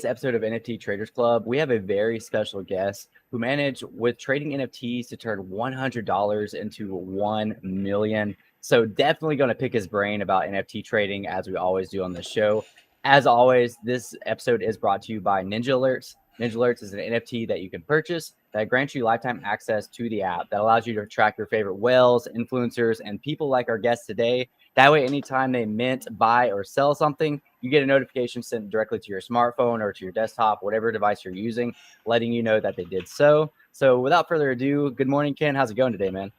episode of NFT Traders Club, we have a very special guest who managed with trading NFTs to turn $100 into 1 million. So definitely going to pick his brain about NFT trading as we always do on the show. As always, this episode is brought to you by Ninjalerts. Ninjalerts is an NFT that you can purchase that grants you lifetime access to the app that allows you to track your favorite whales, influencers, and people like our guest today. That way, anytime they mint, buy, or sell something, you get a notification sent directly to your smartphone or to your desktop, whatever device you're using, letting you know that they did so. So without further ado, good morning, Ken. How's it going today, man?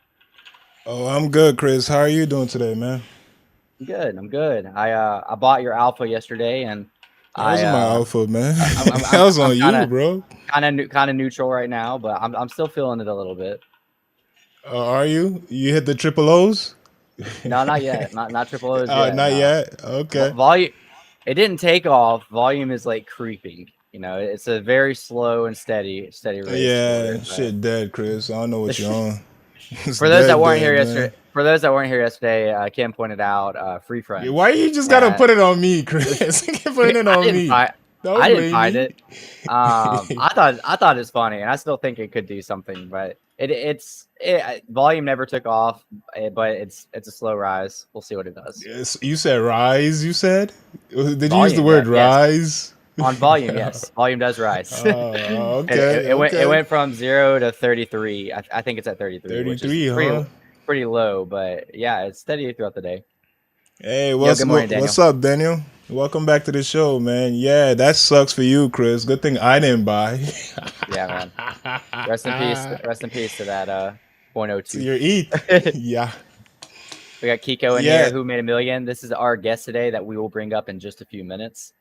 Oh, I'm good, Chris. How are you doing today, man? I'm good. I'm good. I bought your alpha yesterday, and That I wasn't my alpha, man. I'm That was on kind you, of bro. kind of neutral right now, but I'm still feeling it a little bit. Are you? You hit the triple O's? No, not yet. Not triple O's yet. Not No. yet. Okay. Volume. It didn't take off. Volume is like creeping. You know, it's a very slow and steady race toward Yeah, it. But shit dead, Chris. I don't know what you're on. It's for those that dead, weren't here dead, yesterday, man. Ken pointed out free Why friends, you just gotta and put it on me, Chris? Keep putting it I on didn't me. find I Don't didn't blame find me. it. I thought it's funny, and I still think it could do something, but volume never took off, but it's a slow rise. We'll see what it does. Yes, you said rise. You said? Did you use the Volume, yeah, word yes. rise? On volume, yes, volume does rise. it, it, Okay, it went it okay. went from 0 to 33. I think it's at 33, which is 33, pretty huh? pretty low, but yeah, it's steady throughout the day. Hey, Yo, good morning, what's Daniel. up, Daniel? Welcome back to the show, man. Yeah, that sucks for you, Chris. Good thing I didn't buy. Yeah, man. Rest in peace. Rest in peace to that point oh To two. your ETH. Yeah. We got Kiko in here Yeah. who made a million. This is our guest today that we will bring up in just a few minutes.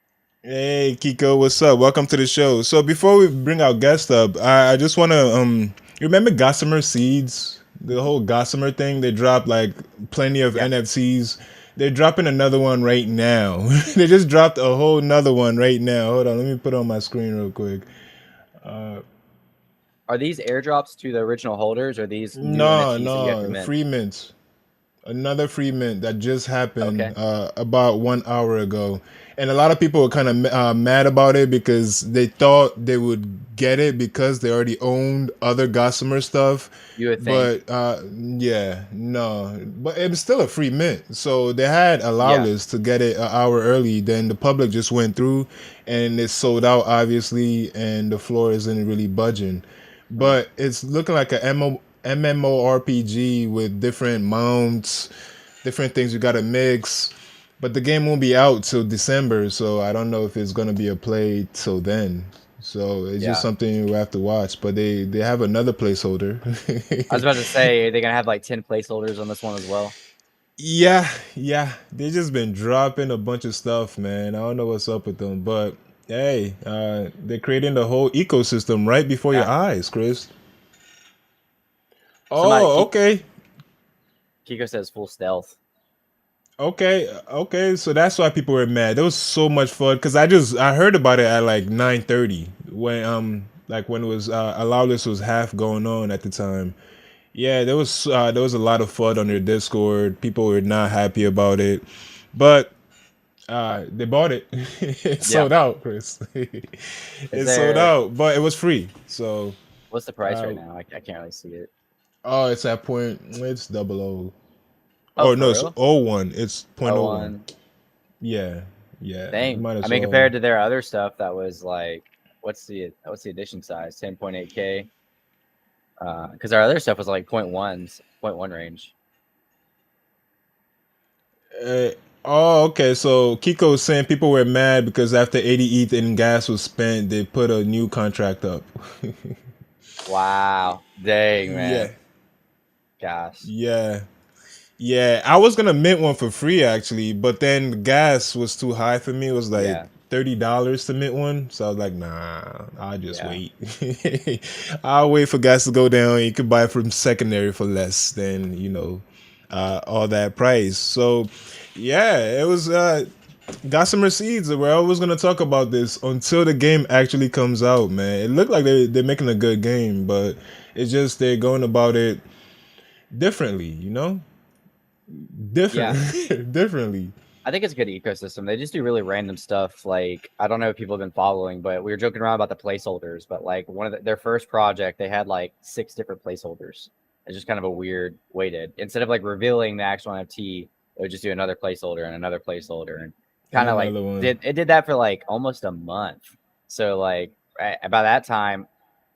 Hey, Kiko, what's up? Welcome to the show. So before we bring our guest up, I just want to you remember Gossamer Seeds? The whole Gossamer thing. They dropped like plenty of Yeah. NFTs. They're dropping another one right now. They just dropped a whole another one right now. Hold on, let me put it on my screen real quick. Are these airdrops to the original holders or these new No, NFTs that you have to no, mint? free mint. Another free mint that just happened Okay. about 1 hour ago, and a lot of people were kind of mad about it because they thought they would get it because they already owned other Gossamer stuff. You would think. But yeah, no, but it was still a free mint, so they had allowed Yeah. us to get it an hour early. Then the public just went through, and it's sold out obviously, and the floor isn't really budging. Mm. But it's looking like a MMORPG with different mounts, different things you gotta mix. But the game won't be out till December, so I don't know if it's gonna be a play till then. So it's just Yeah. something we have to watch. But they have another placeholder. I was about to say, are they going to have like 10 placeholders on this one as well? Yeah, yeah. They just been dropping a bunch of stuff, man. I don't know what's up with them, but hey, they're creating the whole ecosystem right before your Yeah. eyes, Chris. Somebody, Oh, okay. Kiko says full stealth. Okay. So that's why people were mad. There was so much fun because I heard about it at like 9:30 when like when it was Allowless was half going on at the time. Yeah, there was a lot of fun on their Discord. People were not happy about it, but they bought it. It Yeah. sold out, Chris. Is It sold there, out, but it was free. So what's the price uh, right now? I can't really see it. oh, it's at point. It's double O. Oh, Oh for no, it's real? O one. It's point Oh, oh one. one. Yeah, yeah. You Dang. might I as mean, well. compared to their other stuff, that was like, what's the edition size? 10.8K. Because our other stuff was like point one range. Uh, oh, okay. So Kiko was saying people were mad because after 80 ETH in gas was spent, they put a new contract up. Wow. Dang, Yeah, man. Gosh. yeah, yeah. I was gonna mint one for free actually, but then the gas was too high for me. It was like Yeah. $30 to mint one, so I was like, nah, I'll just Yeah. wait. I'll wait for gas to go down. You could buy it from secondary for less than all that price. So yeah, it was Gossamer Seeds. We're always gonna talk about this until the game actually comes out, man. It looked like they're making a good game, but it's just they're going about it differently, Yeah. differently. I think it's a good ecosystem. They just do really random stuff. Like, I don't know if people have been following, but we were joking around about the placeholders. But like their first project, they had like 6 different placeholders. It's just kind of a weird way to, instead of like revealing the actual NFT, it would just do another placeholder and another placeholder, and And kind of like another one. did that for like almost a month. So like by that time,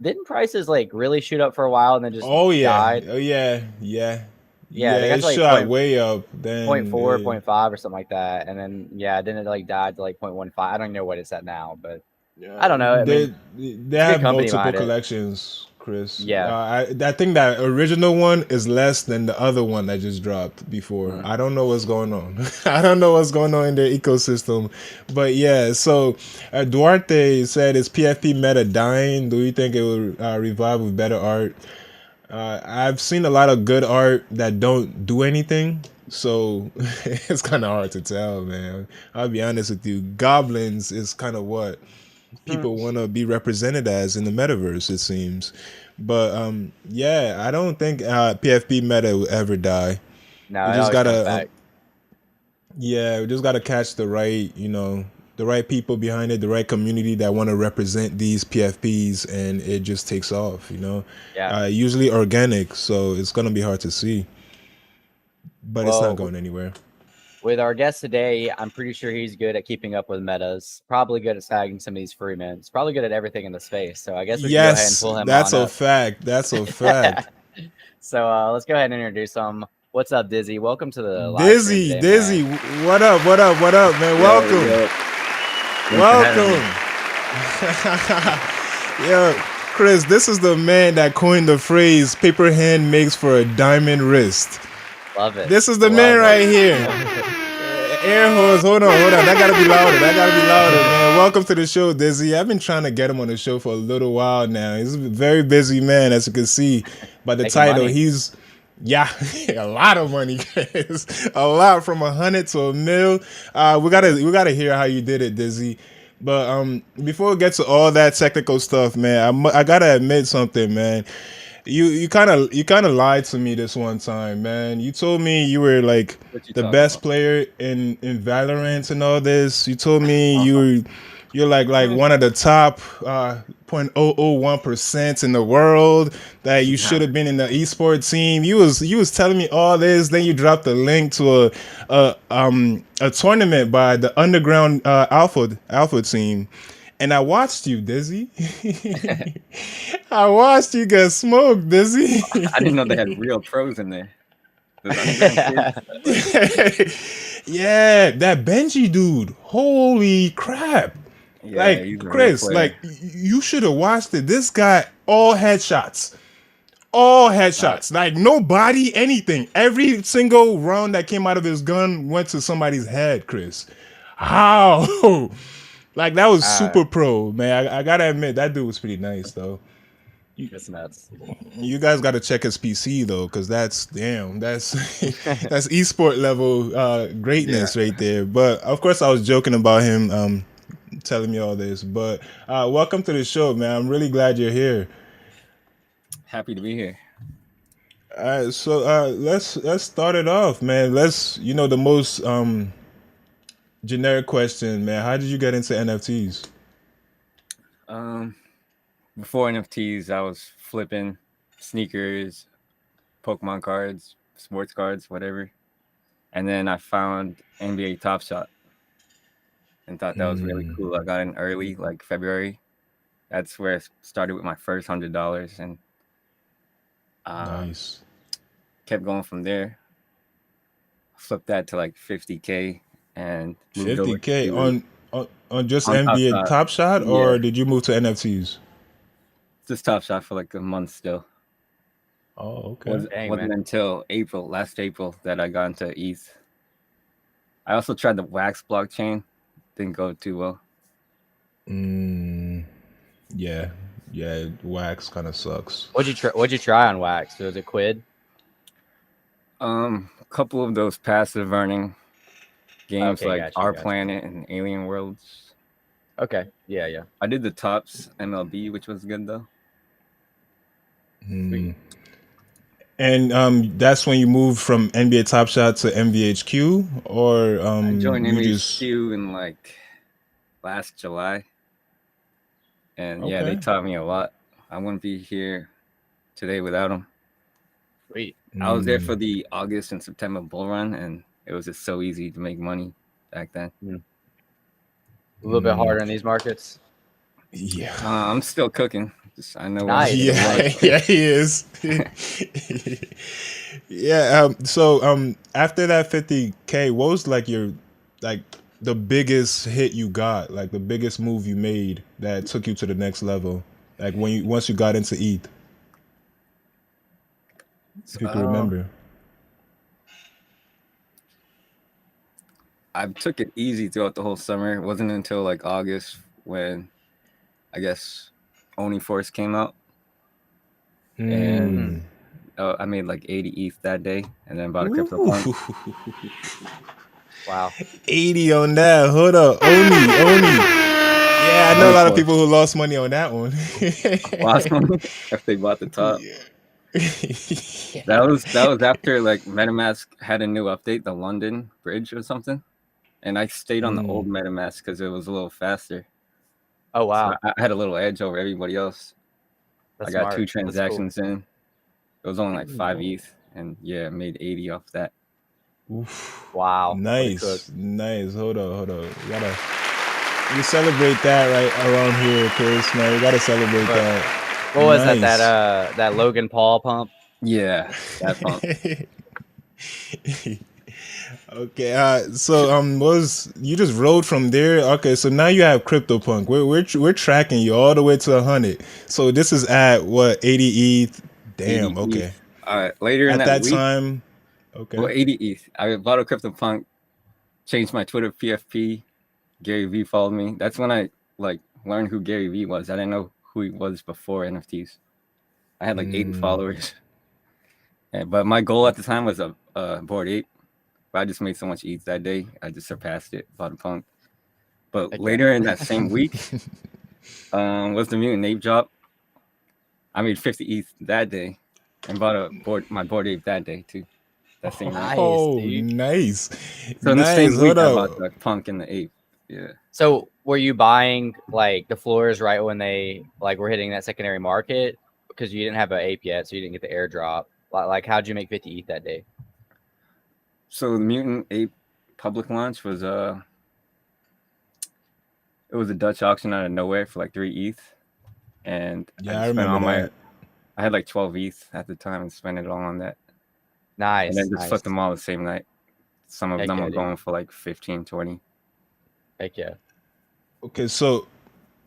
didn't prices like really shoot up for a while and then just Oh yeah, died? oh yeah, yeah, Yeah, yeah. they got It to like shot way up. point Then four, point five, or something like that, and then then it like died to like 0.15. I don't even know what it's at now, but I don't know. I mean, they it's a good have company multiple behind it. collections, Chris. Yeah. I think that original one is less than the other one that just dropped before. Mm. I don't know what's going on. I don't know what's going on in their ecosystem, but yeah. So Duarte said, "Is PFP meta dying? Do you think it will revive with better art?" I've seen a lot of good art that don't do anything, so it's kind of hard to tell, man. I'll be honest with you. Goblins is kind of what people want to be represented as in the metaverse, it seems. But yeah, I don't think PFP meta will ever die. No, We it just always comes gotta, back. yeah, we just gotta catch the right, the right people behind it, the right community that want to represent these PFPs, and it just takes off. Yeah. Usually organic, so it's gonna be hard to see, but it's not Well, going anywhere. with our guest today, I'm pretty sure he's good at keeping up with metas. Probably good at snagging some of these free mints. Probably good at everything in the space. So I guess we should go ahead and Yes, pull him that's on a up. fact. That's a fact. So let's go ahead and introduce him. What's up, Dizzy? Welcome to the live stream Dizzy, today, man. Dizzy, what up, what up, what up, man? Yo, Welcome, yo, thanks for having me. welcome. Yo, Chris, this is the man that coined the phrase "paper hand makes for a diamond wrist." Love it. This is the man Love right it. here. Air horns. Hold on, hold on. That gotta be louder. That gotta be louder, man. Welcome to the show, Dizzy. I've been trying to get him on the show for a little while now. He's a very busy man, as you can see by the Making title. money. He's yeah, a lot of money, guys. A lot, from 100 to a mil. We gotta hear how you did it, Dizzy. But before we get to all that technical stuff, man, I gotta admit something, man. You kind of lied to me this one time, man. You told me you were like What you the talking best about? player in Valorant and all this. You told me you're like one of the top 0.001% in the world, that you should have been in the esports team. You was telling me all this. Then you dropped a link to a tournament by the underground alpha team. And I watched you, Dizzy. I watched you get smoked, Dizzy. I didn't know they had real pros in there. Those underground kids. Like, Yeah, that Benji dude. Holy crap. yeah, Like, he's a real Chris, like, player. you should have watched it. This guy, all headshots. All headshots. Like, no body, anything. Every single round that came out of his gun went to somebody's head, Chris. How? Like, that was uh, super pro, man. I gotta admit, that dude was pretty nice, though. it's nuts. You guys got to check his PC though, because that's damn, that's that's esport level Yeah, greatness right there. But of course, I was joking about him telling me all this. But welcome to the show, man. I'm really glad you're here. happy to be here. So let's start it off, man. Let's the most generic question, man. How did you get into NFTs? Um, Before NFTs, I was flipping sneakers, Pokemon cards, sports cards, whatever. And then I found NBA Top Shot and thought that was really cool. I got in early, like February. That's where I started with my first $100 and um, Nice. kept going from there. Flipped that to like 50K and moved over 50K to on just on Top NBA Shot. Top Shot, Yeah, or did you move to NFTs? just Top Shot for like a month still. Oh, okay. Dang, Wasn't man. until last April, that I got into ETH. I also tried the Wax blockchain. Didn't go too well. Yeah, yeah. Wax kind of sucks. What'd you try on Wax? Was it Quid? A couple of those passive earning games Okay, like gotcha, Our gotcha. Planet and Alien Worlds. Okay, yeah, yeah. I did the Tops MLB, which was good though. Sweet. And that's when you moved from NBA Top Shot to MVHQ, or I joined you just MHQ in like last July, and yeah, they okay. taught me a lot. I wouldn't be here today without them. Sweet. I was there for Mm, the August and September bull run, and it was just so easy to make money back then. A little bit harder in these markets. yeah. I'm still cooking. Just I know where Nice. to Yeah, work. yeah, he is. Yeah. So after that 50K, what was like your like the biggest hit you got, like the biggest move you made that took you to the next level, like when you once you got into ETH, if you can Uh, remember. I took it easy throughout the whole summer. It wasn't until like August when I guess Oni Force came out, and Mm. I made like 80 ETH that day, and then bought a crypto punk. Ooh, Wow. 80 on that. Hold up, Oni. Yeah, I know a Oni lot of Force people who lost money on that one. lost money if they bought the top. That was after like MetaMask had a new update, the London Bridge or something, and I stayed on the old MetaMask because it was a little faster. Oh So wow. I had a little edge over everybody else. I That's got 2 smart. That's cool. transactions in. It was only like 5 ETH, and yeah, made 80 off that. Oof. Wow. What a cook. Nice. Hold up. You celebrate that right around here, Chris. Man, you gotta celebrate What, that. what was that? Nice. That Logan Paul pump? Yeah, that pump. Okay. So was you just rode from there? Okay. So now you have CryptoPunk. We're tracking you all the way to 100. So this is at what 80 ETH. 80 Damn. Okay. ETH. Later in At that that week, time. well, Okay. 80 ETH. I bought a CryptoPunk, changed my Twitter PFP. Gary V followed me. That's when I like learned who Gary V was. I didn't know who he was before NFTs. I had like 80 followers. But my goal at the time was a Bored Ape. But I just made so much ETH that day. I just surpassed it, bought a punk. But Heck yeah. later in that same week, was the Mutant Ape drop. I made 50 ETH that day and bought my Bored Ape that day too. That same night. Nice, Oh, dude. nice. So in the same Hold week, I bought up. the punk and the ape. Yeah. So were you buying like the floors right when they like were hitting that secondary market? Because you didn't have an ape yet, so you didn't get the airdrop. Like how'd you make 50 ETH that day? So the Mutant Ape public launch was it was a Dutch auction out of nowhere for like 3 ETH, and I Yeah, I just spent remember all my. that. I had like 12 ETH at the time and spent it all on that, and then Nice, just nice. flipped them all the same night. Some of Heck them yeah, were dude. going for like 15, 20. Heck yeah. Okay, so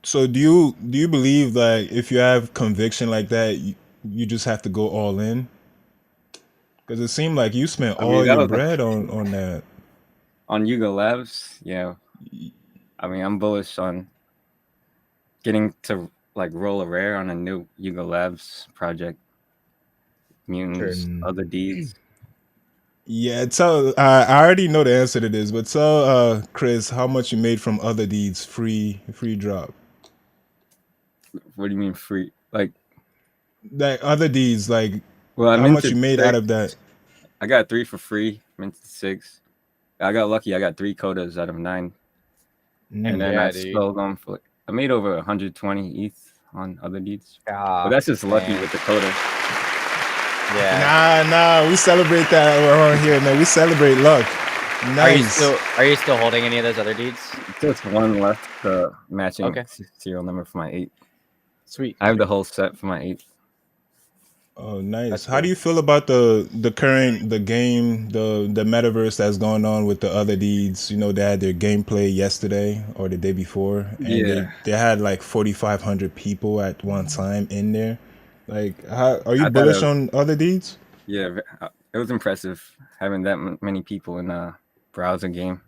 do you believe that if you have conviction like that, you just have to go all in? Because it seemed like you spent I mean, all that your was like bread on that. on Yuga Labs. Yeah. I mean, I'm bullish on getting to like roll a rare on a new Yuga Labs project. True. Mutants, other deeds. Yeah, I already know the answer to this, but tell Chris how much you made from other deeds free drop. What do you mean free? Like, Like other deeds, like well, I how much you minted made out of that. 6. I got 3 for free. Minted 6. I got lucky. I got 3 codas out of 9, and Mm. then I Yeah, dude. sold them for. I made over 120 ETH on other deeds, but Ah, that's just lucky man. with the coda. Yeah. Nah, we celebrate that around here, man. We celebrate luck. Nice. Are you still holding any of those other deeds? Just one left, matching Okay. serial number for my 8. Sweet. I have the Sweet. whole set for my 8. Oh, nice. That's How do cool. you feel about the current the game the metaverse that's going on with the other deeds? You know, they had their gameplay yesterday or the day before, and Yeah, they had like 4,500 people at one time in there. Like, how are you I thought it bullish was. on other deeds? Yeah, it was impressive having that many people in a browser game.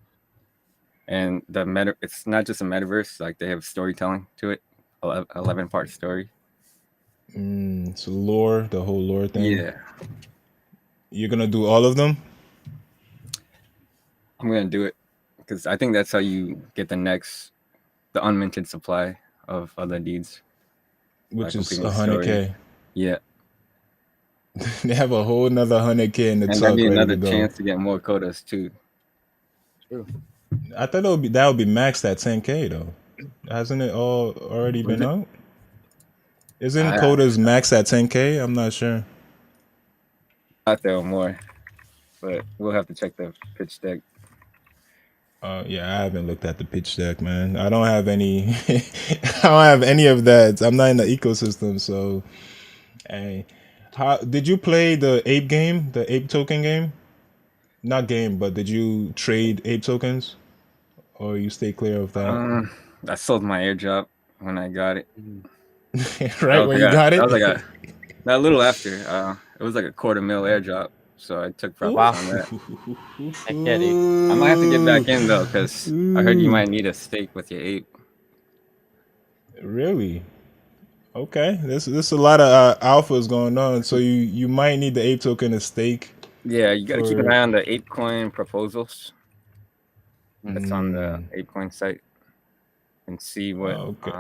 And the meta, it's not just a metaverse, like they have storytelling to it, 11-part story. So lore, the whole lore thing. Yeah, You're gonna do all of them, I'm gonna do it because I think that's how you get the unminted supply of other deeds by which is completing the story. 100K. Yeah, They have a whole nother 100K in the And that'd tuck be ready to another go. chance to get more quotas too. True. I thought that would be maxed at 10K though. Hasn't it all already Was been it? out? Isn't I quotas max at 10K? I'm not sure. thought there were more, but we'll have to check the pitch deck. Yeah, I haven't looked at the pitch deck, man. I don't have any. I don't have any of that. I'm not in the ecosystem, so. Hey, how did you play the ape game, the ape token game? Not game, but did you trade ape tokens, or you stay clear of that? Um, I sold my airdrop when I got it. Mhm. Right when you got That it. was like a little after. It was like a quarter mil airdrop, so I took Ooh. profits Wow. on that. Heck yeah, dude. I might have to get back in though, because I heard you Ooh. might need a stake with your ape. Really? Okay. There's a lot of alphas going on, so you might need the ape token to stake Yeah, you got to keep an for. eye on the ApeCoin proposals Mhm. that's on the Mm, ApeCoin site and see what okay.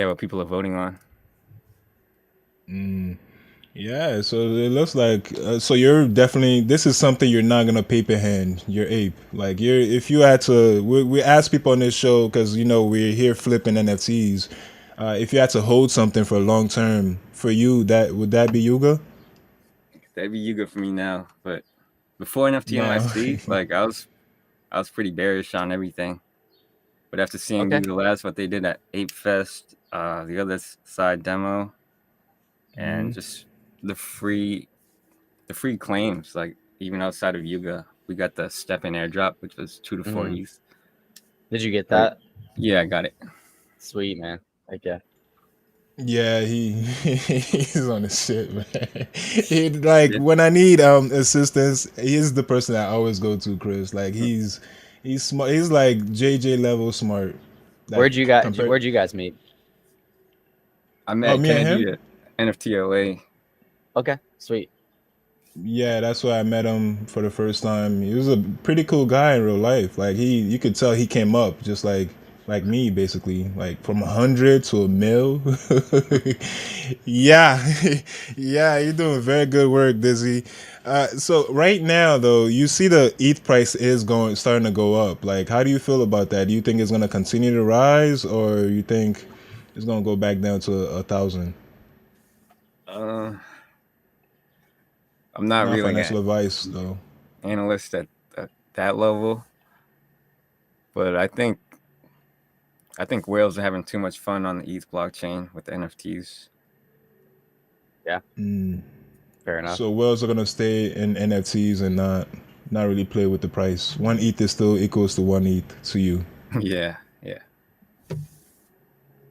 what people are voting on. Yeah, so it looks like so you're definitely this is something you're not gonna paper hand your ape. Like you're if you had to, we ask people on this show because we're here flipping NFTs. If you had to hold something for long term for you, that would that be Yuga? That'd be you good for me now, but before NFT No. NYC, like I was pretty bearish on everything. But after seeing Okay. Google Labs, what they did at Ape Fest, the other side demo, and just the free claims, like even outside of Yuga, we got the step in airdrop, which was 2 to 4 Mhm. ETH. Did you get Like, that? yeah, I got it. Sweet, man. Heck yeah. Yeah, he's on his shit, man. Like Yeah, when I need assistance, he's the person I always go to, Chris. Like he's smart. He's like JJ level smart. Like compared. Where'd you guys meet? I Oh, met me and Kennedy him. at NFT LA. Okay, sweet. Yeah, that's where I met him for the first time. He was a pretty cool guy in real life. Like you could tell he came up just like me, basically, like from 100 to a mil. Yeah, yeah, you're doing very good work, Dizzy. So right now, though, you see the ETH price is starting to go up. Like, how do you feel about that? Do you think it's going to continue to rise, or you think it's going to go back down to 1,000? Uh, I'm not Not really like financial an advice, though. analyst at that level, but I think whales are having too much fun on the ETH blockchain with the NFTs. Yeah, fair enough. So whales are gonna stay in NFTs and not really play with the price. One ETH is still equals to one ETH to you. Yeah, yeah.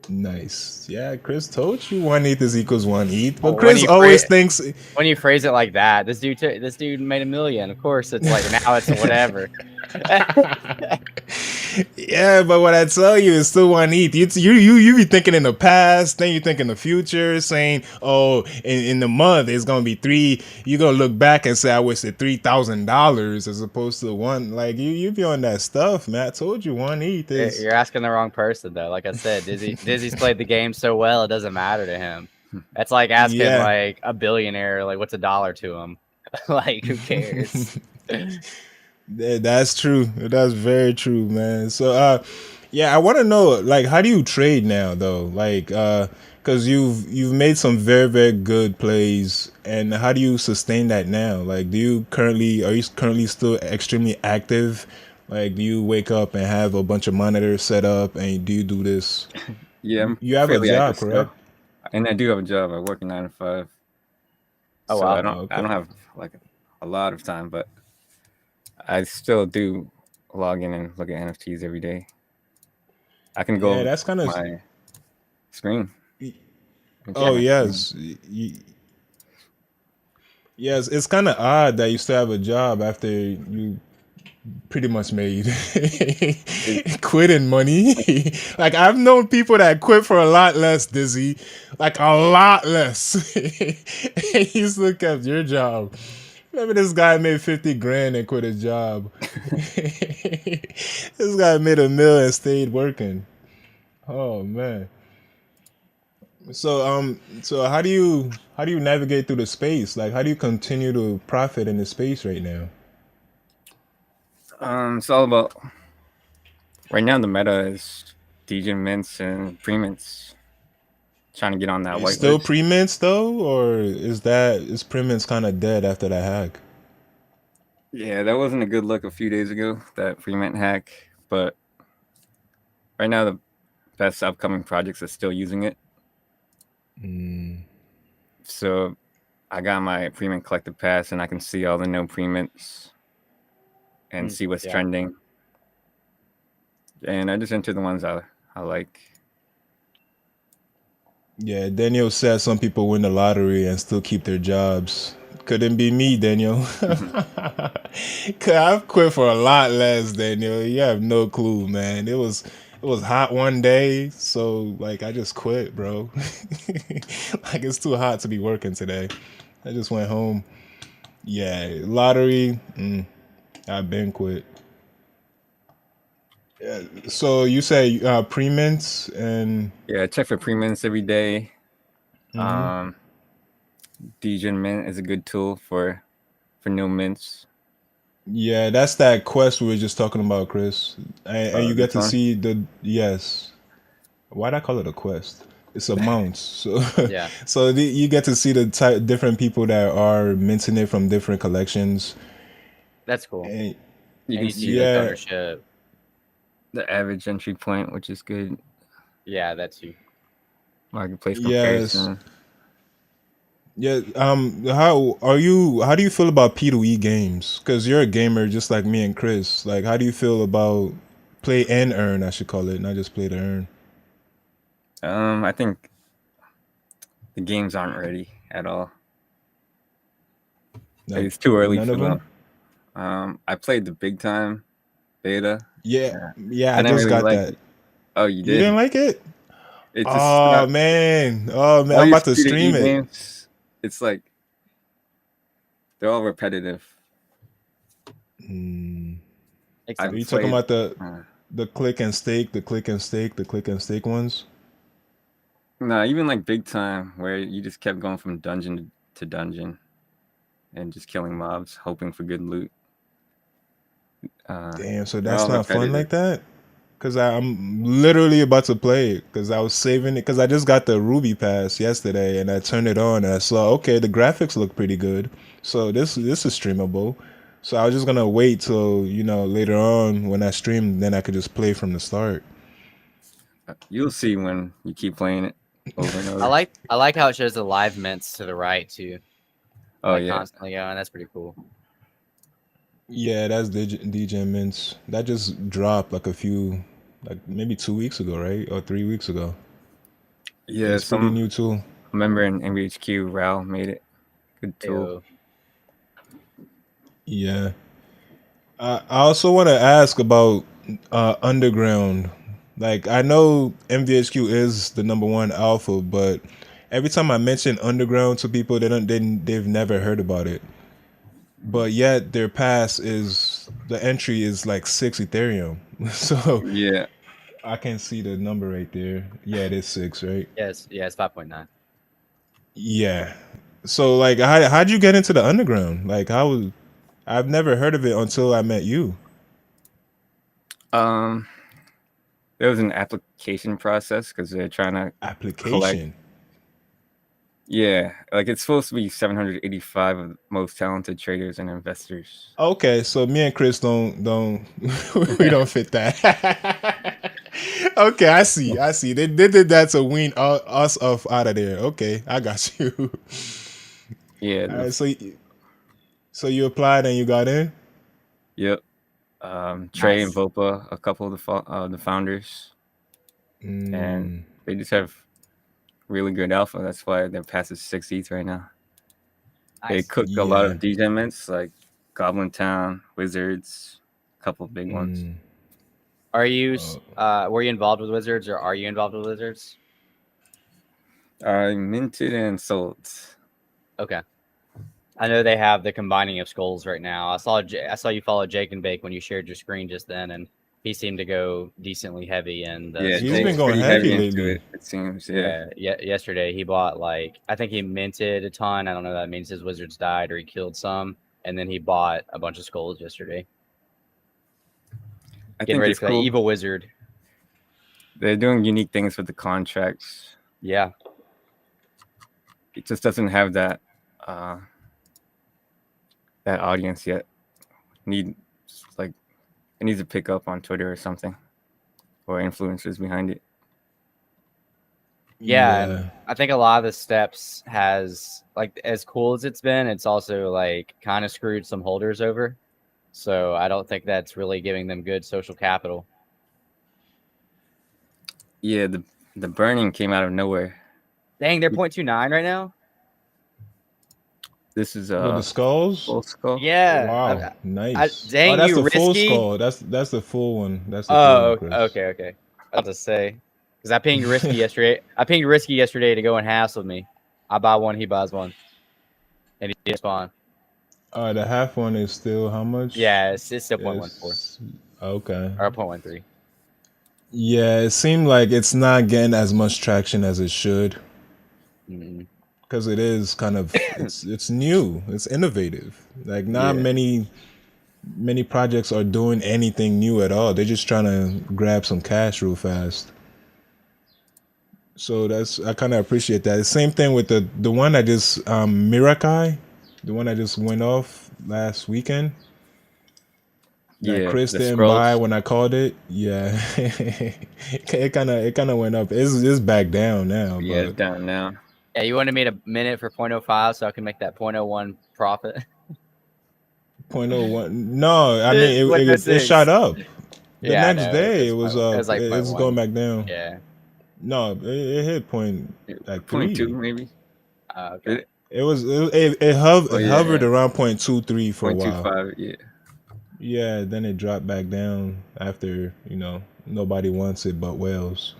Nice. Yeah, Chris told you one ETH is equals one ETH, but Well, when Chris you always thinks. phrase it like that, this dude made a million. Of course, it's like now it's whatever. Yeah, but what I tell you is still one ETH. You be thinking in the past, then you think in the future, saying, "Oh, in the month it's gonna be three." You gonna look back and say, "I wasted $3,000 as opposed to one." Like you be on that stuff, man. I told you one ETH is. You're asking the wrong person though. Like I said, Dizzy's played the game so well, it doesn't matter to him. That's like asking Yeah. like a billionaire like what's a dollar to him. Like who cares? That's true. That's very true, man. So, yeah, I want to know, like, how do you trade now, though? Like, because you've made some very very good plays, and how do you sustain that now? Like, are you currently still extremely active? Like, do you wake up and have a bunch of monitors set up, and do you do this? Yeah, I'm You have a fairly job, active correct? still. And I do have a job. I work a 9 to 5. Oh So wow. I Okay. don't have like a lot of time, but I still do log in and look at NFTs every day. I can Yeah, go that's kind of. my screen and check Oh my screen. yes, yes. It's kind of odd that you still have a job after you pretty much made It, quitting money. Like I've known people that quit for a lot less, Dizzy, like a lot less. And you still kept your job. Remember this guy made 50 grand and quit his job. This guy made a mill and stayed working. Oh man. So how do you navigate through the space? Like, how do you continue to profit in the space right now? It's all about right now. The meta is DJ mints and pre-mints, trying to get on that It's still whitelist. pre-mints though, or is pre-mints kind of dead after that hack? Yeah, that wasn't a good look a few days ago, that pre-mint hack. But right now, the best upcoming projects are still using it. So I got my pre-mint collective pass, and I can see all the no pre-mints and see what's Yeah. trending. And I just enter the ones I like. Yeah, Daniel said some people win the lottery and still keep their jobs. Couldn't be me, Daniel. I've quit for a lot less, Daniel. You have no clue, man. It was hot one day, so like I just quit, bro. Like it's too hot to be working today. I just went home. Yeah, lottery. I've been quit. Yeah, so you say pre-mints and Yeah, I check for pre-mints every day. Degen Mint is a good tool for no mints. yeah, that's that quest we were just talking about, Chris. And you get This to one. see the yes. Why'd I call it a quest? It's a mount. So Yeah. you get to see the different people that are minting it from different collections. That's cool. And You And can you see see like yeah, ownership. the average entry point, which is good. Yeah, that's you. Marketplace yes. comparison. Yeah, how do you feel about P2E games? Because you're a gamer just like me and Chris. Like, how do you feel about play and earn, I should call it, not just play to earn? I think the games aren't ready at all. Like, It's too early none for of them? them. I played the big time beta. Yeah, Yeah. yeah, I I didn't just really got like that. it. Oh, you You didn't did? like it? It's just Oh not man. Oh man, all I'm these about to free to E stream it. games. It's like they're all repetitive. Makes I Are you sense. talking played. about the Uh, the click and stake, the click and stake, the click and stake ones? no, even like big time, where you just kept going from dungeon to dungeon and just killing mobs, hoping for good loot. Damn, so They're that's all not fun repetitive. like that? Cause I'm literally about to play it. Cause I was saving it. Cause I just got the Ruby Pass yesterday, and I turned it on, and I saw okay, the graphics look pretty good. So this is streamable. So I was just gonna wait till later on when I stream, then I could just play from the start. You'll see when you keep playing it over and over. I like how it shows the live mints to the right too, Oh like yeah, constantly going. That's pretty cool. Yeah, that's DJ Mints. That just dropped like like maybe 2 weeks ago, right, or 3 weeks ago. yeah. It's pretty Some new too. member in MBHQ, Ral, made it. Good tool. Ayo. Yeah. I also want to ask about underground. Like I know MVHQ is the number one alpha, but every time I mention underground to people, they've never heard about it. But yet their pass is the entry is like 6 Ethereum. So Yeah. I can see the number right there. Yeah, it is 6, right? Yes, yeah, it's 5.9. Yeah. So like, how'd you get into the underground? Like, I've never heard of it until I met you. Um, there was an application process because they're trying to collect. Application. Yeah, like it's supposed to be 785 of the most talented traders and investors. Okay, so me and Chris don't we don't fit that. Okay, I see. They did that to wean us off out of there. Okay, I got you. Yeah. All right, so you applied and you got in. Yep. Trey and Nice. Vopa, a couple of the founders, and they just have really good alpha. That's why they're past the 6 ETH right now. They Nice. cooked a lot Yeah. of DJ mints like Goblin Town, Wizards, a couple of big ones. Are you were you involved with Wizards or are you involved with Wizards? I minted and sold. Okay. I know they have the combining of skulls right now. I saw you follow Jake and Bake when you shared your screen just then, and he seemed to go decently heavy in the Yeah, He's skull. been Jake's going pretty heavy heavy into lately. it. it seems. Yeah. Yesterday he bought like I think he minted a ton. I don't know if that means his wizards died or he killed some, and then he bought a bunch of skulls yesterday. I Getting think ready it's for that cool. evil wizard. They're doing unique things with the contracts. Yeah. It just doesn't have that that audience yet. It needs to pick up on Twitter or something, or influencers behind it. Yeah, and I think a lot of the steps has like as cool as it's been, it's also like kind of screwed some holders over. So I don't think that's really giving them good social capital. Yeah, the burning came out of nowhere. Dang, they're 0.29 right now. This is With the skulls. full skull. Yeah. Wow, nice. Dang, Oh, that's you the full risky. skull. That's the full one. That's the full one, Chris. Okay. I was to say because I pinged risky yesterday. I pinged risky yesterday to go in halves with me. I buy one, he buys one, and he didn't spawn. The half one is still how much? Yeah, it's still 0.14 Okay. or 0.13. Yeah, it seemed like it's not getting as much traction as it should. Because it is kind of it's new, it's innovative. Like not many projects are doing anything new at all. They're just trying to grab some cash real fast. So I kind of appreciate that. The same thing with the one that just Mirakai, the one that just went off last weekend. That Chris didn't buy when I called it. Yeah, it kind of went up. It's back down now. Yeah, it's down now. Yeah, you wanted me to minute for 0.05 so I can make that 0.01 profit. 0.01. No, I mean it shot up. The next day it was like it's going back down. Yeah. No, it hit like 0.2 maybe. Okay. It hovered around 0.23 for a while. 0.25, yeah. Yeah, then it dropped back down after, nobody wants it but whales.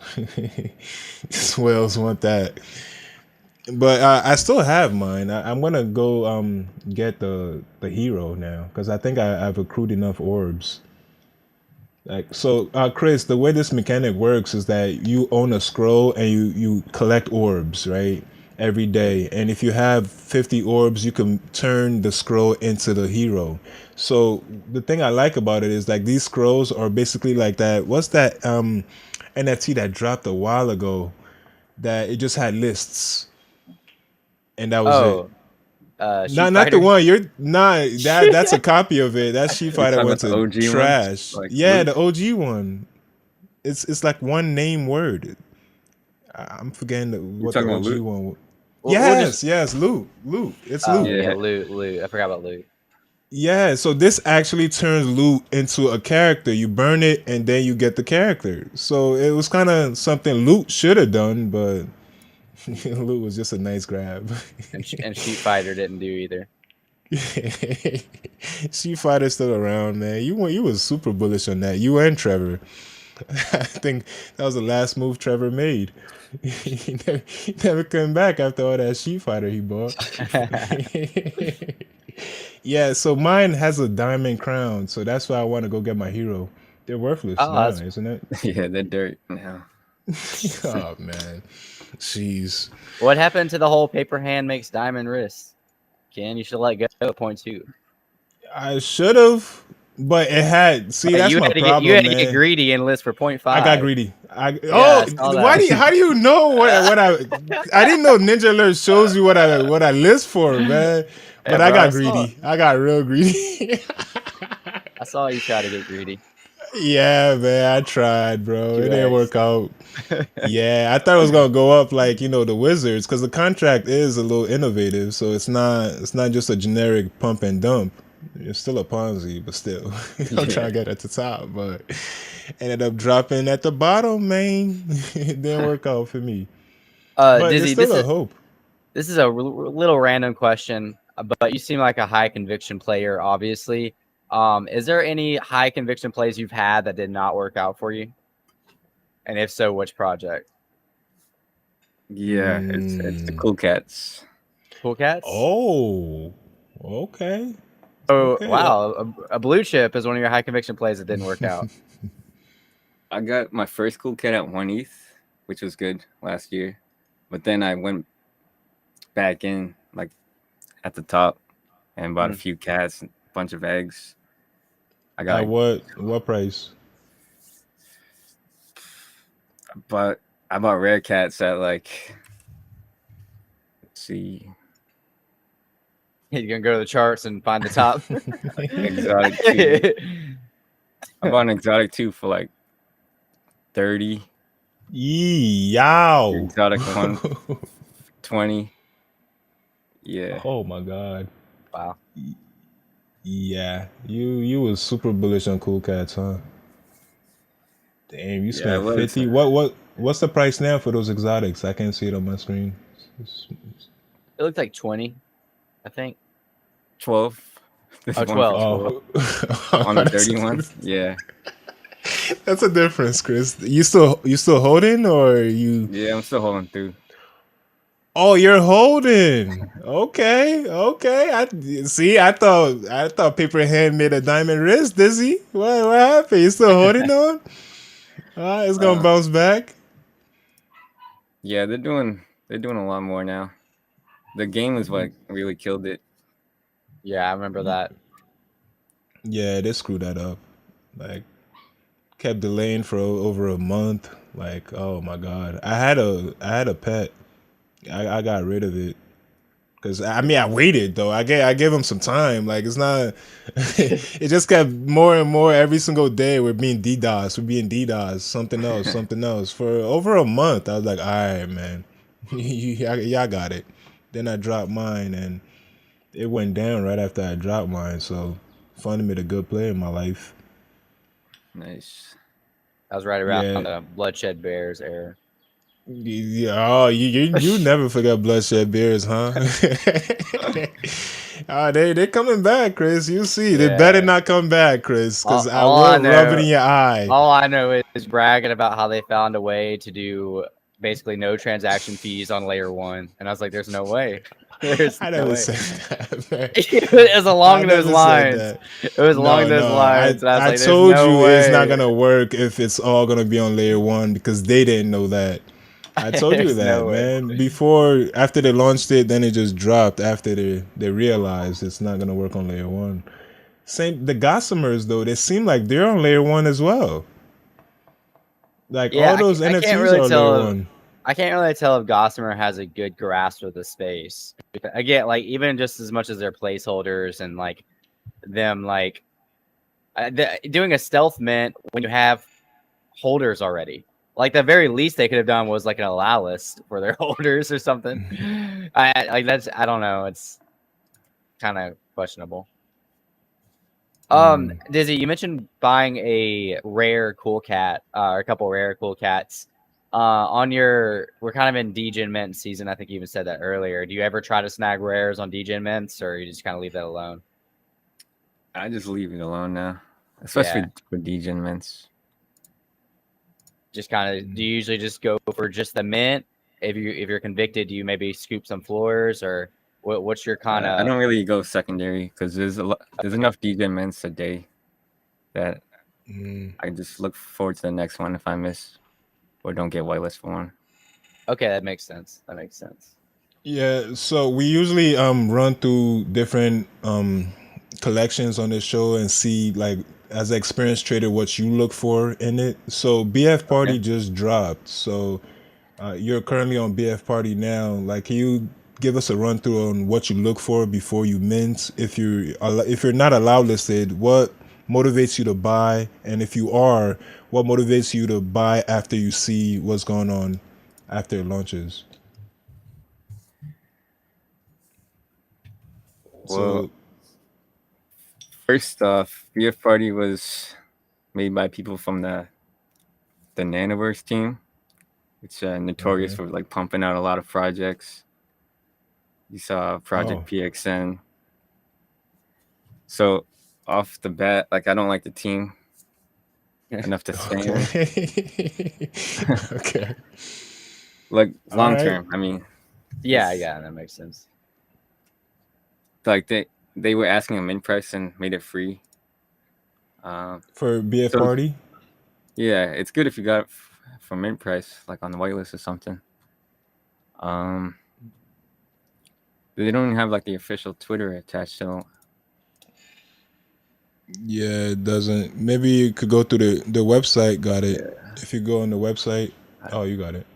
Just whales want that. But I still have mine. I'm gonna go get the hero now because I think I've accrued enough orbs. Chris, the way this mechanic works is that you own a scroll and you collect orbs, right? Every day. And if you have 50 orbs, you can turn the scroll into the hero. So the thing I like about it is like these scrolls are basically like that. What's that NFT that dropped a while ago that it just had lists? And that was it. Not the one you're not. That's a copy of it. That Sheep Fighter went to trash. Like the OG one. It's like one name word. I'm forgetting what the OG one. Yes, loot. It's loot. Yeah, loot. I forgot about loot. Yeah, so this actually turns loot into a character. You burn it and then you get the character. So it was kind of something loot should have done, but loot was just a nice grab. And Sheep Fighter didn't do either. Sheep Fighter's still around, man. You was super bullish on that. You and Trevor. I think that was the last move Trevor made. He never came back after all that Sheep Fighter he bought. Yeah, so mine has a diamond crown, so that's why I want to go get my hero. They're worthless now, isn't it? Yeah, they're dirt now. Oh man. Jeez. What happened to the whole paper hand makes diamond wrist? Ken, you should let go at 0.2. I should have, but it had. See, that's my problem. You had to get greedy and list for 0.5. I got greedy. How do you know what I didn't know Ninjalerts shows you what I list for, man. But I got greedy. I got real greedy. I saw you try to get greedy. Yeah, man, I tried, bro. It didn't work out. Yeah, I thought it was gonna go up like the Wizards because the contract is a little innovative, so it's not just a generic pump and dump. It's still a Ponzi, but still, I'm trying to get at the top, but ended up dropping at the bottom, man. It didn't work out for me. But Dizzy, there's still a hope. This is a little random question, but you seem like a high conviction player, obviously. Is there any high conviction plays you've had that did not work out for you? And if so, which project? Yeah, it's the Cool Cats. Cool Cats? Oh, okay. Oh, wow. A blue chip is one of your high conviction plays that didn't work out. I got my first Cool Cat at 1 ETH, which was good last year. But then I went back in like at the top and bought a few cats, a bunch of eggs. I got At like, what price? but I bought rare cats at like, let's see, You're gonna go to the charts and find the top. exotic two. I bought an exotic two for like 30. Yee, yow. Exotic one 20. Yeah. Oh my god. Wow. Yeah, you was super bullish on cool cats, huh? Damn, you Yeah, it spent was 50. What's the price now for those exotics? I can't see it on my screen. It looked like 20, I think. 12. This Oh, one for 12. 12 Oh, on the that's 30 a, one. Yeah. that's a difference, Chris. You still holding or you? Yeah, I'm still holding through. Oh, you're holding. Okay, okay. I thought paper hand made a diamond wrist. Dizzy, what happened? You still holding on? It's gonna Uh, bounce back. yeah, they're doing a lot more now. The game is what really killed it. Yeah, I remember that. Yeah, they screwed that up. Like, kept delaying for over a month. Like, oh my god, I had a pet. I got rid of it because I mean I waited though. I gave him some time. Like it's not. It just kept more and more every single day. We're being DDoS. We're being DDoS. Something else for over a month. I was like, all right, man, y'all got it. Then I dropped mine and it went down right after I dropped mine. So finally made a good play in my life. Nice. I was right around Yeah. the Bloodshed Bears era. Yeah, oh, you never forget bloodshed beers, huh? They coming back, Chris. You see, they better Yeah. not come back, Chris, because I All I will rub it know, in your eye. all I know is bragging about how they found a way to do basically no transaction fees on layer one, and I was like, "There's no way. There's I no never way." said that, man. It was I along those never said lines. that. It was along No, those no. I lines, and I was I like, "There's told no you it's not way. gonna work if it's all gonna be on layer one because they didn't know that. I told you There's that, no way." man. After they launched it, then it just dropped after they realized it's not gonna work on layer one. Same the Gossamers though, they seem like they're on layer one as well. Like Yeah, all those I can't NFTs really are layer tell. one. I can't really tell if Gossamer has a good grasp of the space. Again, like even just as much as their placeholders and like them like doing a stealth mint when you have holders already. Like the very least they could have done was like an allow list for their holders or something. I don't know. It's kind of questionable. Dizzy, you mentioned buying a rare cool cat, or a couple rare cool cats. We're kind of in degen mint season. I think you even said that earlier. Do you ever try to snag rares on degen mints, or you just kind of leave that alone? I just leave it alone now, Yeah. especially for degen mints. Just kind of, do you usually just go for just the mint? If you're convicted, do you maybe scoop some floors, or what's your kind I of? don't really go secondary because there's enough degen mints a day that I just look forward to the next one if I miss or don't get whitelist for one. Okay, that makes sense. That makes sense. Yeah, so we usually run through different collections on this show and see like as an experienced trader what you look for in it. So BF Party Okay. just dropped. So you're currently on BF Party now. Like, can you give us a run through on what you look for before you mint? If you're not allowed listed, what motivates you to buy? And if you are, what motivates you to buy after you see what's going on after it launches? Well, So, first off, BF Party was made by people from the Nanoverse team, which notorious okay. for like pumping out a lot of projects. You saw Oh. Project PXN. So off the bat, like I don't like the team enough to stay in. Okay. Okay. Like All long right. term, I mean, Yeah, yeah, that makes sense. like they were asking a mint price and made it free. For BF So Party? yeah, it's good if you got for mint price, like on the whitelist or something. They don't even have like the official Twitter attached, so Yeah, it doesn't. Maybe you could go through the website. Got it. yeah. If you go on the website, oh, you got it.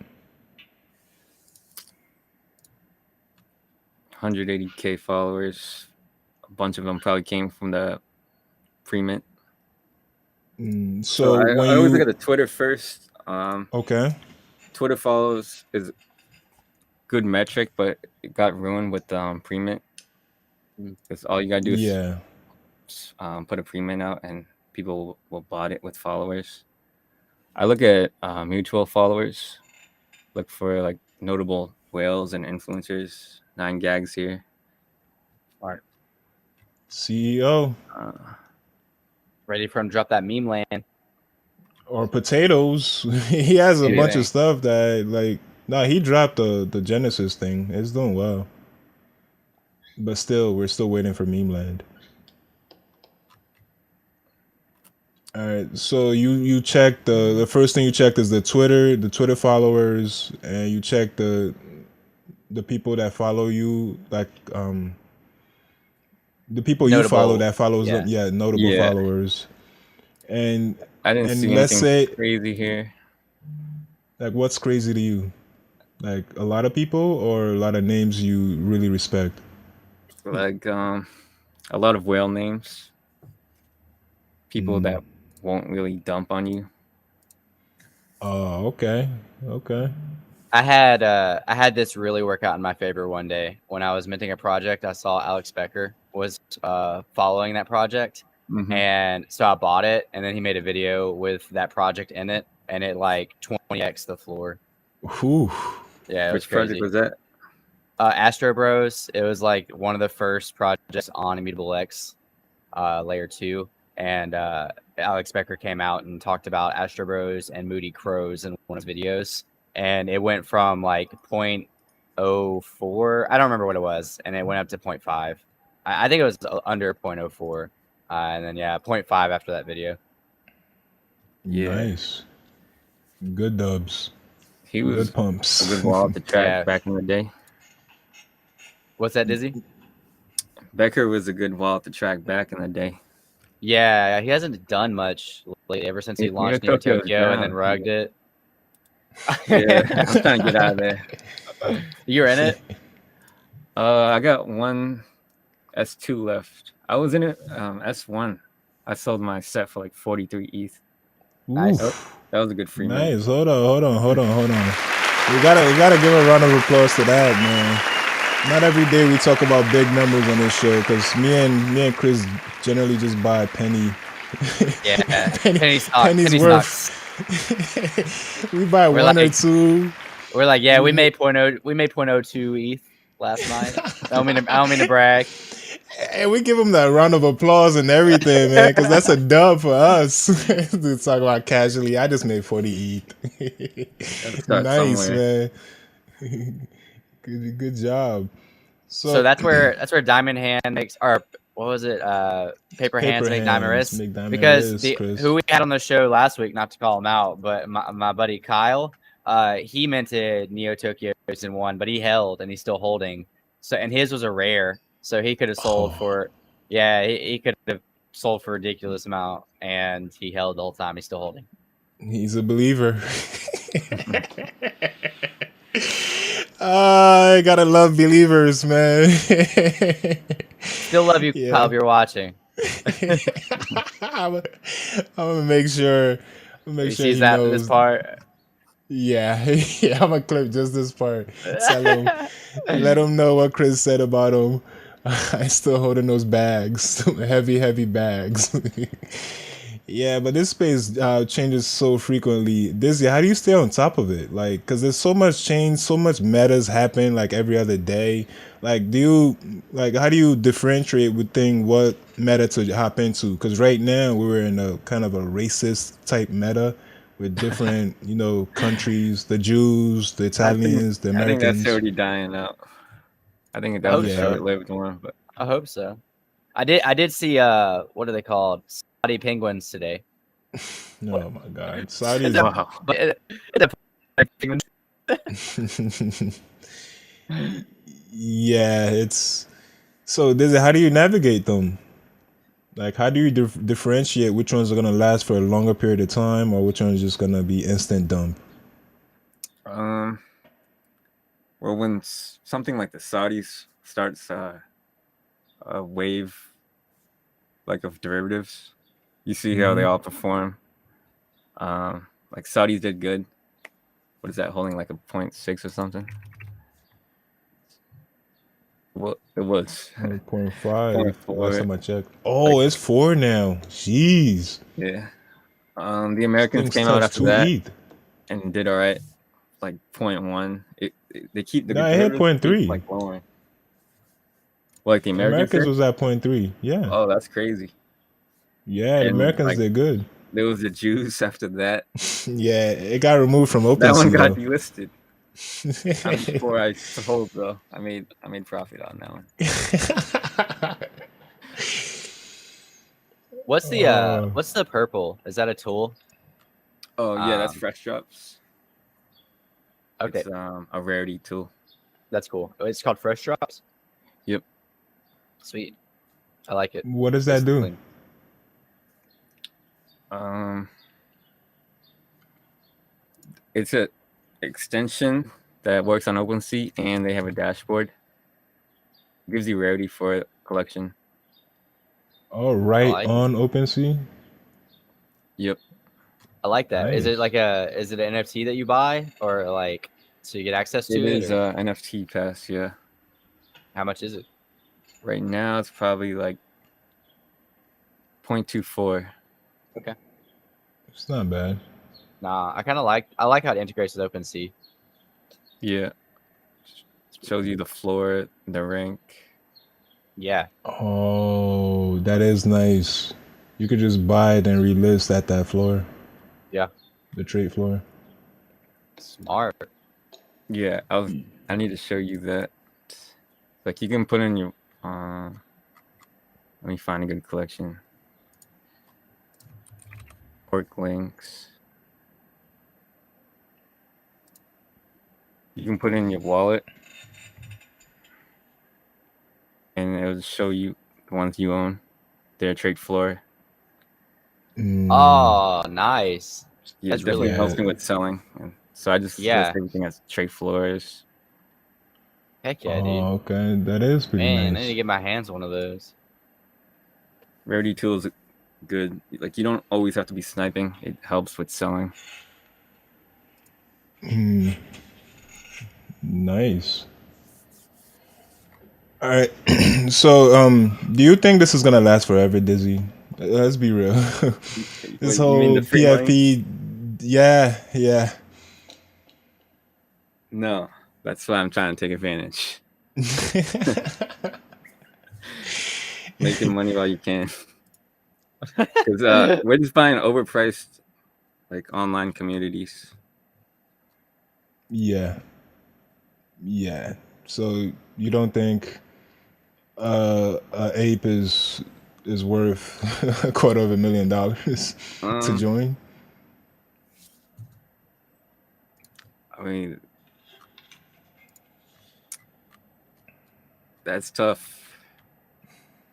180K followers. A bunch of them probably came from the pre-mint. So So when I always look you at the Twitter first. okay, Twitter follows is good metric, but it got ruined with pre-mint because all you gotta do is yeah. put a pre-mint out and people will bot it with followers. I look at mutual followers. Look for like notable whales and influencers. 9gags here. Smart. CEO Uh, Ready for him to drop that meme land. or potatoes. He has a bunch of Anything. stuff that like. Nah, he dropped the Genesis thing. It's doing well, but still, we're still waiting for Meme Land. All right, so you check the first thing you checked is the Twitter followers, and you check the people that follow you, like the people you follow Notable. that follows them, Yeah. yeah, notable yeah, followers, and I didn't and see let's anything say crazy here. like what's crazy to you, like a lot of people or a lot of names you really respect. Like a lot of whale names. People that won't really dump on you. Oh, okay, okay. I had this really work out in my favor one day when I was minting a project. I saw Alex Becker was following that project, Mm-hmm. and so I bought it. And then he made a video with that project in it, and it like 20x the floor. Whew. Yeah, it was Which project crazy. was that? Astro Bros. It was like one of the first projects on Immutable X, layer 2, and Alex Becker came out and talked about Astro Bros and Moody Crows in one of his videos, and it went from like 0.04, I don't remember what it was, and it went up to 0.5. I think it was under 0.04, and then 0.5 after that video. Yeah. Nice, good dubs, He good was pumps. a good wall to track Yeah. back in the day. What's that, Dizzy? Becker was a good wall to track back in the day. Yeah, he hasn't done much lately ever since he launched Neo Tokyo's Tokyo and then down. rugged it. Yeah, I'm trying to get out of there. You're in it? I got one S2 left. I was in it S1. I sold my set for like 43 ETH. Nice. That was a good free mint. Nice. Hold on. We gotta give a round of applause to that, man. Not every day we talk about big numbers on this show because me and Chris generally just buy penny. Yeah, penny stock, penny's penny worth. stocks. We buy We're one or like- two. We're like, yeah, we made 0.02 ETH last night. I don't mean to brag. And we give them that round of applause and everything, man, because that's a dub for us. To talk about casually, I just made 40 ETH. Start Nice, somewhere. man. Good job. So that's where Diamond Hand makes, or what was it? Paper Hands make Diamond Wrists. Make diamond Because wrists, Chris. who we had on the show last week, not to call him out, but my buddy Kyle, he minted Neo Tokyo in one, but he held and he's still holding. So and his was a rare, so he could have sold for, he could have sold for a ridiculous amount, and he held the whole time. He's still holding. He's a believer. I gotta love believers, man. Still love you, Kyle, if you're watching. I'm gonna make sure. He sees that in this part. Yeah, yeah. I'm gonna clip just this part. Tell him, let him know what Chris said about him. I still holding those bags, heavy bags. Yeah, but this space changes so frequently. Dizzy, how do you stay on top of it? Like, because there's so much change, so much metas happen like every other day. Like, how do you differentiate within what meta to hop into? Because right now we're in a kind of a racist type meta with different, countries, the Jews, the Italians, the I think Americans. that's already dying out. I think that was a short-lived one, but I hope so. I did see what are they called? Spotty penguins today. Oh my God, It's Saudis. a, Wow. it's Yeah, it's so. How do you navigate them? Like, how do you differentiate which ones are gonna last for a longer period of time, or which ones just gonna be instant dump? Um, well, when something like the Saudis starts a wave like of derivatives, you see how they all perform. Like Saudis did good. What is that holding, like a 0.6 or something? Well, it was 1.5 last 0.4. time I checked. Like, Oh, it's 4 now. Jeez, yeah. The this Americans thing's came out touched after 2 that ETH. and did all right, like 0.1. They keep the No, it hit derivatives point keep 3. like lowering. Well, like the Americans Americans did. was at point 3. Yeah, Oh, that's crazy. yeah, the And Americans like did good. there was the Jews after that. Yeah, it got removed from That one OpenSea got though. delisted. Before I sold though, I made profit on that one. Oh, what's the purple? Is that a tool? Oh yeah, that's Um, fresh drops. okay, It's a rarity tool. that's cool. It's called Fresh Drops. Yep. Sweet, I like it. what does that It's do? clean. Um, it's a extension that works on OpenSea, and they have a dashboard. It gives you rarity for collection. Oh, I right like it. on OpenSea. Yep. I like that. Is it Nice. like is it an NFT that you buy or like so you get access to It it is or NFT pass. Yeah. how much is it? Right now it's probably like 0.24. Okay. It's not bad. Nah, I like how it integrates with OpenSea. Yeah. Shows you the floor, the rank. Yeah, Oh, that is nice. You could just buy it and relist at that floor, yeah, the trade floor. smart. Yeah, I need to show you that. Like you can put in your let me find a good collection. Pork links. You can put in your wallet and it'll show you the ones you own, their trade floor. Mm, Oh, nice. Yeah, it That's really definitely helps yeah, me cool. with selling. And so I just list Yeah. everything as trade floors. Heck yeah, dude. oh, okay, that is pretty Man, I need to nice. get my hands on one of those. Rarity tools are good. Like you don't always have to be sniping. It helps with selling. Nice. All right. So, do you think this is gonna last forever, Dizzy? Let's be real. This Wait, you mean the whole free money? PFP, yeah, yeah. No, that's why I'm trying to take advantage. Making money while you can. Because we're just buying overpriced like online communities. Yeah, yeah. So you don't think a ape is worth $250,000 to Um, join? I mean, that's tough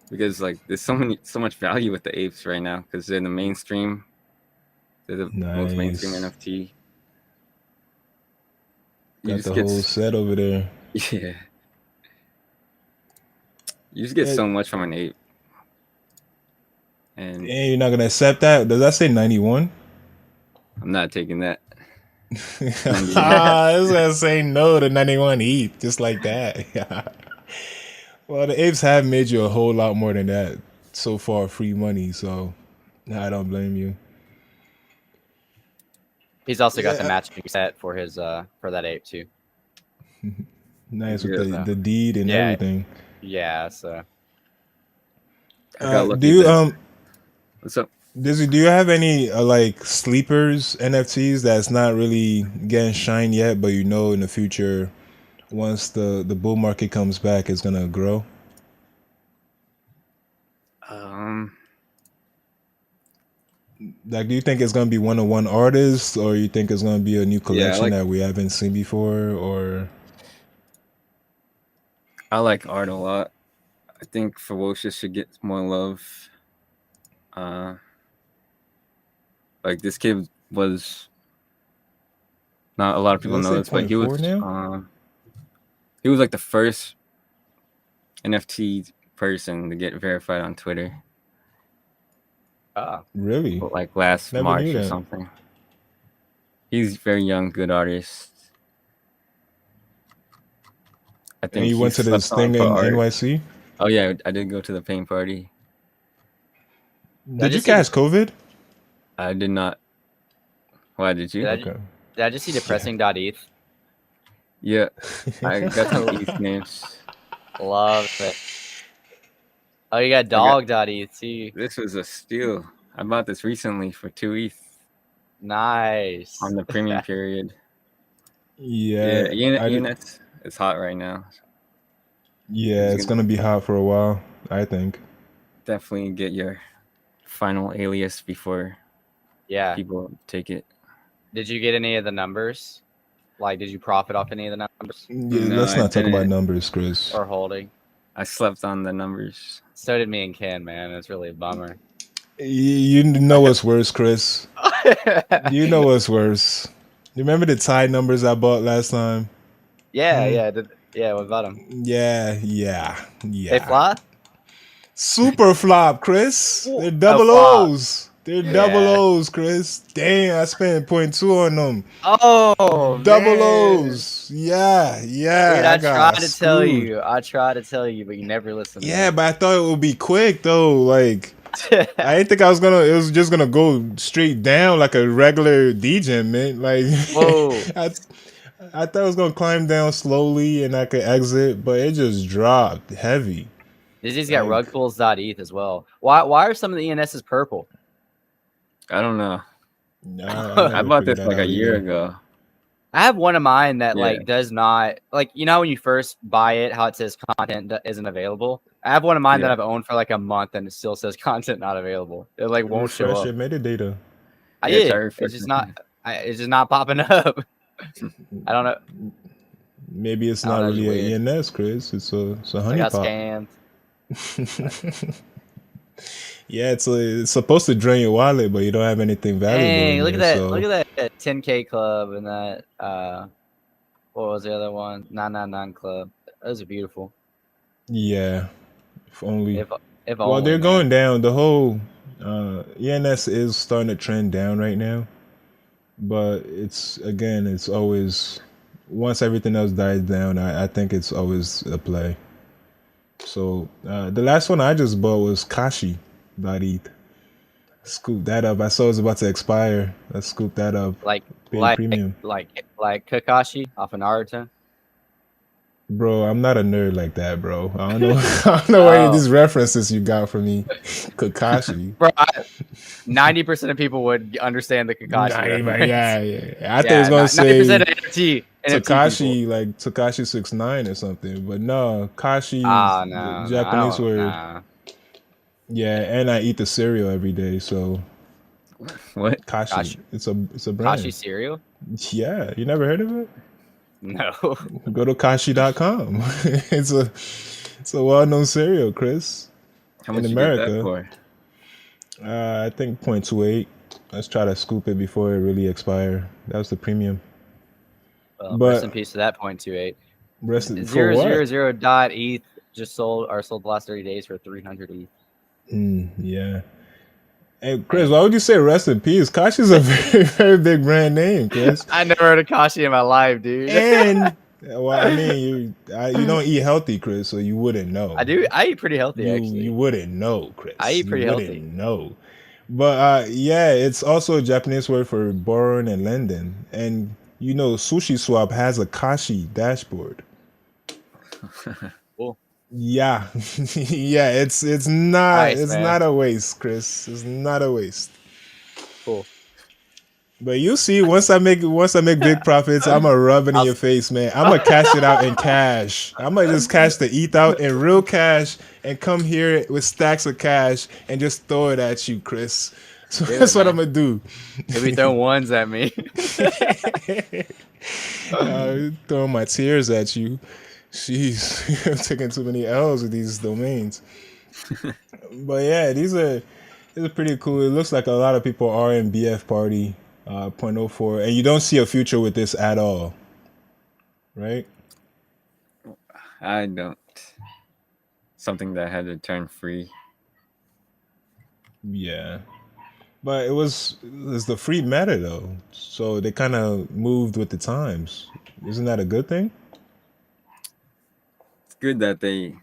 because like there's so much value with the apes right now because they're the mainstream. They're the most mainstream Nice. NFT. You Got just the get whole set over there. yeah, you just get Yeah, so much from an ape, and and you're not gonna accept that? Does that say 91? I'm not taking that. I was gonna say no to 91 ETH, just like that. Yeah. Well, the apes have made you a whole lot more than that so far, free money. So, I don't blame you. He's also got the Yeah, matching set for his for that ape too. nice with Yeah, So the deed and yeah, everything. yeah. So I got Do lucky you that. What's up? Dizzy, do you have any like sleepers NFTs that's not really getting shine yet, but you know in the future, once the bull market comes back, it's gonna grow? Um, Like, do you think it's gonna be one artist, or you think it's gonna be a new Yeah, collection that we haven't seen before, or? I like art a lot. I think Ferocious should get more love. Like this kid was not a lot of Did people I know say this, but point four now? he was like the first NFT person to get verified on Twitter, Really? like last Never knew March or that. something. He's very young, good artist. I And think you he went to slept this on thing for in art. NYC. Oh yeah, I did go to the paint party. Did I Did you just see catch COVID? I did not. Why did you? Okay. did I just see Yeah. depressing.eth? Yeah, I got some ETH names. Love it. Oh, you got I got dog.eth too. this was a steal. I bought this recently for 2 ETH Nice. on the premium period. Yeah, Yeah, I did. ENS is hot right now. Yeah, It's it's gonna gonna be hot for a while, I think. definitely get your final alias before Yeah. people take it. Did you get any of the numbers? Like, did you profit off any of the numbers Yeah, No, let's I not talk about didn't. numbers, Chris. or holding? I slept on the numbers. So did me and Ken, man. It's really a bummer. You know what's worse, Chris? You know what's worse? You remember the tie numbers I bought last time? Yeah, yeah, yeah. What about them? Yeah. They fly? Super flop, Chris. They're Oh, double flop. O's. They're double Yeah. O's, Chris. Damn, I spent point 0.2 on them. Oh Double man, O's. Yeah, dude, I I got tried to tell screwed. you. I tried to tell you, but you never listened to Yeah, me. but I thought it would be quick though. Like, I didn't think I was gonna. It was just gonna go straight down like a regular degen, man. Like, Whoa. I, I thought it was gonna climb down slowly and I could exit, but it just dropped heavy. Dizzy's got Like, rugpulls.eth as well. Why are some of the ENSs purple? I don't know. nah, I I never bought figured this that like a out year either. ago. I have one of mine that Yeah. like does not like when you first buy it, how it says content isn't available. I have one of mine that Yeah. I've owned for like a month and it still says content not available. It like won't show Refresh up. your metadata. I Yeah, try did. It's just refreshing. not. It's just not popping up. I don't know. Maybe it's I don't not know. It's really weird. a ENS, Chris. It's a I got honeypot. scammed. Yeah, it's supposed to drain your wallet, but you don't have anything valuable Dang! in Look at there. that! Look So at that 10K club and that. What was the other one? 999 club. Those are beautiful. yeah, if only. If Well, only, they're man. going down. The whole ENS is starting to trend down right now, but it's always once everything else dies down. I think it's always a play. So the last one I just bought was Kashi.eth. Scoop that up. I saw it was about to expire. Let's scoop that up. Like Pay like premium. like Kakashi off of Naruto. Bro, I'm not a nerd like that, bro. I don't know. I don't know where Oh, these references you got from me. Kakashi. bro. 90% of people would understand the Kakashi reference. Yeah. I thought it was Yeah, gonna 90% say of NFT people. Takashi, like Takashi 69 or something, but no, Kashi is Ah, the no, I Japanese don't. word. Nah. Yeah, and I eat the cereal every day, so What? Kashi. Kashi, It's a Kashi brand. cereal? Yeah, you never heard of it? No. Go to kashi.com. It's a well-known cereal, Chris, How in much you get that America. for? I think 0.28. Let's try to scoop it before it really expire. That was the premium. Well, rest in But peace to that 0.28. for what? 0.00.eth just sold the last 30 days for 300 ETH. Yeah. Hey, Chris, Dang. why would you say rest in peace? Kashi's a very, very big brand name, Chris. I never heard of Kashi in my life, dude. And well, I mean, you don't eat healthy, Chris, so you wouldn't know. I do. I eat pretty healthy, You actually. wouldn't know, I Chris. eat You pretty wouldn't healthy. know. But yeah, it's also a Japanese word for borrowing and lending. And Sushi Swap has a Kashi dashboard. Cool. Yeah. Yeah, it's not Nice, man. a waste, Chris. It's not a waste. Cool. But you see, once I make big profits, I'm gonna rub it in I'll, your face, man. I'm gonna cash it out in cash. I'm gonna just cash the ETH out in real cash and come here with stacks of cash and just throw it at you, Chris. So Do it, that's what I'm man. gonna do. He'll be throwing ones at me. Throwing my tears at you. Jeez, I'm taking too many L's with these domains. But yeah, these are pretty cool. It looks like a lot of people are in BF Party point oh 0.04, and you don't see a future with this at all, right? I don't. Something that had to turn free. Yeah, but it's the free meta though, so they kind of moved with the times. Isn't that a good thing? It's good that they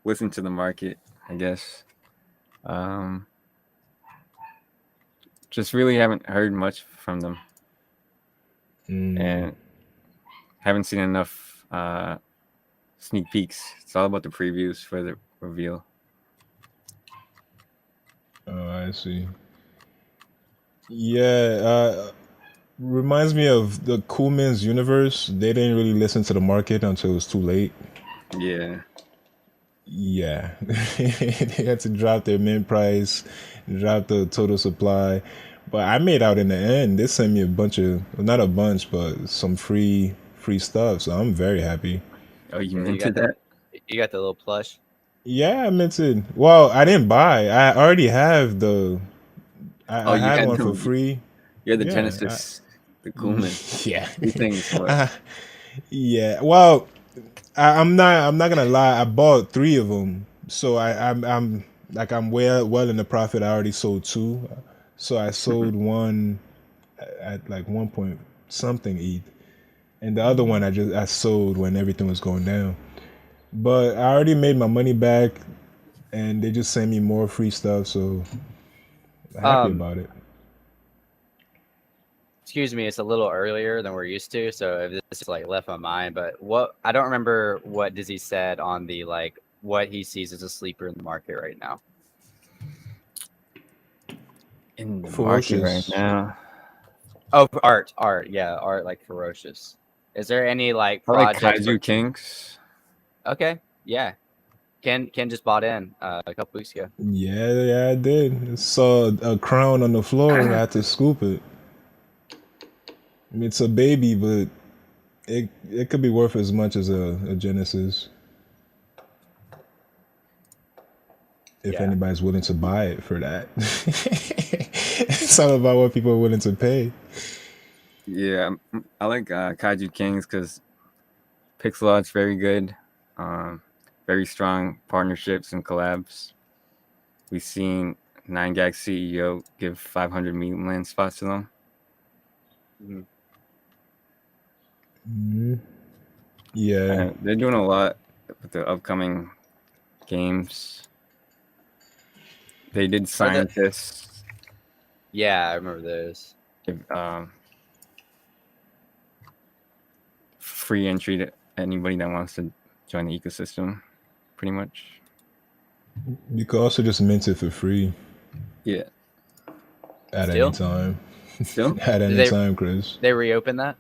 listen to the market, I guess. Um, just really haven't heard much from them, and haven't seen enough sneak peeks. It's all about the previews for the reveal. Oh, I see. Yeah, reminds me of the Coolman's universe. They didn't really listen to the market until it was too late. Yeah. Yeah, they had to drop their mint price, drop the total supply. But I made out in the end. They sent me a bunch of, well, not a bunch, but some free stuff. So I'm very happy. Oh, you Yeah, minted that? you got the little plush. Yeah, I minted. Well, I didn't buy. I already have the. Oh, I you had had one for the free. you're the Yeah. Genesis, the Kuhlman. Yeah. Two things. What? Yeah. Well, I'm not gonna lie. I bought three of them, so I'm like I'm well in the profit. I already sold two, so I sold one at like 1 point something ETH, and the other one I sold when everything was going down. But I already made my money back, and they just sent me more free stuff, so happy Um, about it. excuse me, it's a little earlier than we're used to, so if this is like left my mind, but what I don't remember what Dizzy said on the like what he sees as a sleeper in the market right now. In the market right Ferocious. now. Oh, art, yeah, art like ferocious. Is there any like I like projects? Kaiju Kings. Okay, yeah. Ken just bought in a couple weeks ago. Yeah, I did. Saw a crown on the floor. I had to scoop it. It's a baby, but it could be worth as much as a Genesis if Yeah. anybody's willing to buy it for that. It's all about what people are willing to pay. Yeah, I like Kaiju Kings because pixel art's very good. Um, very strong partnerships and collabs. We've seen 9gag CEO give 500 meme land spots to them. Mhm. Yeah, They're doing a lot with the upcoming games. They did Are the scientists. Yeah, I remember those. Free entry to anybody that wants to join the ecosystem, pretty much. you could also just mint it for free Yeah. at any Still? time. Still? At Did any time, Chris. they reopen that?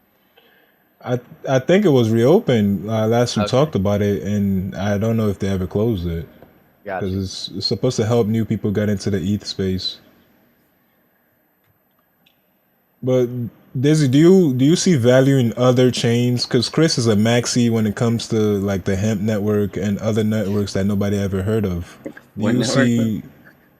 I think it was reopened last we Okay, talked about it, and I don't know if they ever closed it got because you. it's supposed to help new people get into the ETH space. But Dizzy, do you see value in other chains? Because Chris is a maxi when it comes to like the hemp network and other networks that nobody ever heard of. Do What you network? see?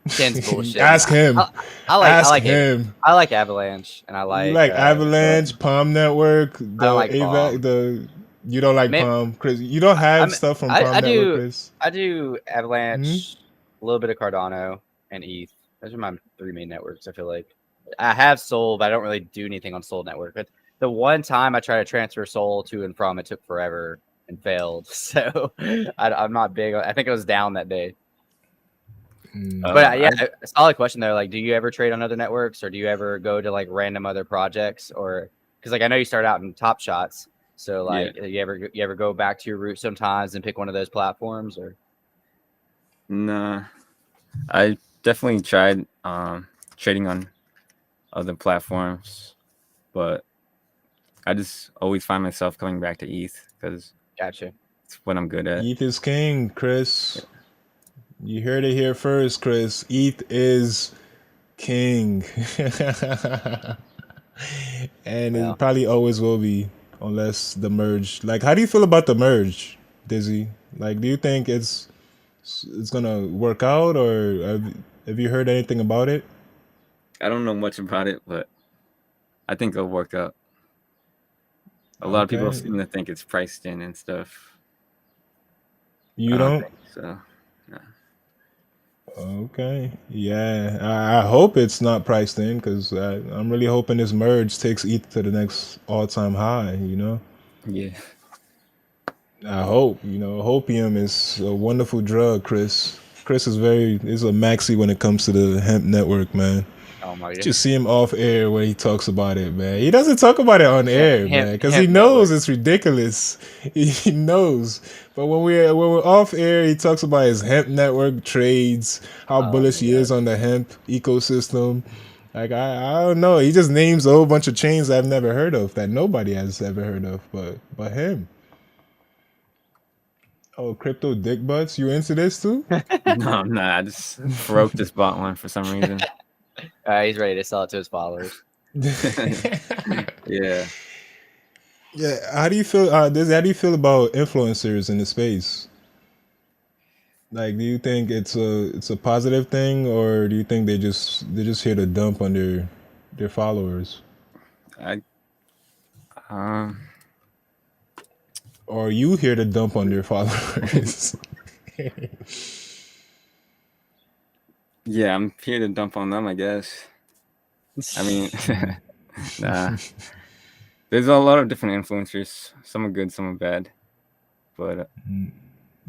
Ken's bullshitting. Ask him. I Ask like it. him. I like Avalanche, and I You like like Avalanche, Palm Network, I don't the like AVAC, Palm. the you don't like Maybe, Palm, Chris. You don't have I'm stuff from Palm I Network, do Chris. Hmm? Avalanche, a little bit of Cardano, and ETH. Those are my three main networks. I feel like I have Sol, but I don't really do anything on Sol network. But the one time I tried to transfer Sol to and from, it took forever and failed. So I'm not big. I think it was down that day. But I yeah, a solid question there. Like, do you ever trade on other networks, or do you ever go to like random other projects, or because like I know you start out in Top Shots, so yeah. like you ever go back to your roots sometimes and pick one of those platforms, or Nah. I definitely tried trading on other platforms, but I just always find myself coming back to ETH because gotcha. it's what I'm good at. ETH is king, Chris. You heard it here first, Chris. ETH is king. And Yeah. it probably always will be unless the merge. Like, how do you feel about the merge, Dizzy? Like, do you think it's gonna work out, or have you heard anything about it? I don't know much about it, but I think it'll work out. A lot of people Okay, seem to think it's priced in and stuff. I you don't don't. think so. No. Okay, yeah, I hope it's not priced in because I'm really hoping this merge takes ETH to the next all-time high. Yeah. I hope. Hopium is a wonderful drug, Chris. Chris is a maxi when it comes to the hemp network, man. Oh my god. Just see him off air where he talks about it, man. He doesn't talk about it on air, Hemp, man, because he hemp knows network. it's ridiculous. He knows. But when we're off air, he talks about his hemp network trades, how Oh bullish my he is gosh. on the hemp ecosystem. Like I don't know. He just names a whole bunch of chains I've never heard of that nobody has ever heard of, but him. Oh, crypto dick butts. You into this too? No, I'm not. I just Farouk just bought one for some reason. He's ready to sell it to his followers. Yeah. Yeah. How do you feel? How do you feel about influencers in the space? Like, do you think it's a positive thing, or do you think they're just here to dump on their followers, I um or are you here to dump on their followers? yeah, I'm here to dump on them, I guess. I mean, nah. There's a lot of different influencers. Some are good, some are bad. But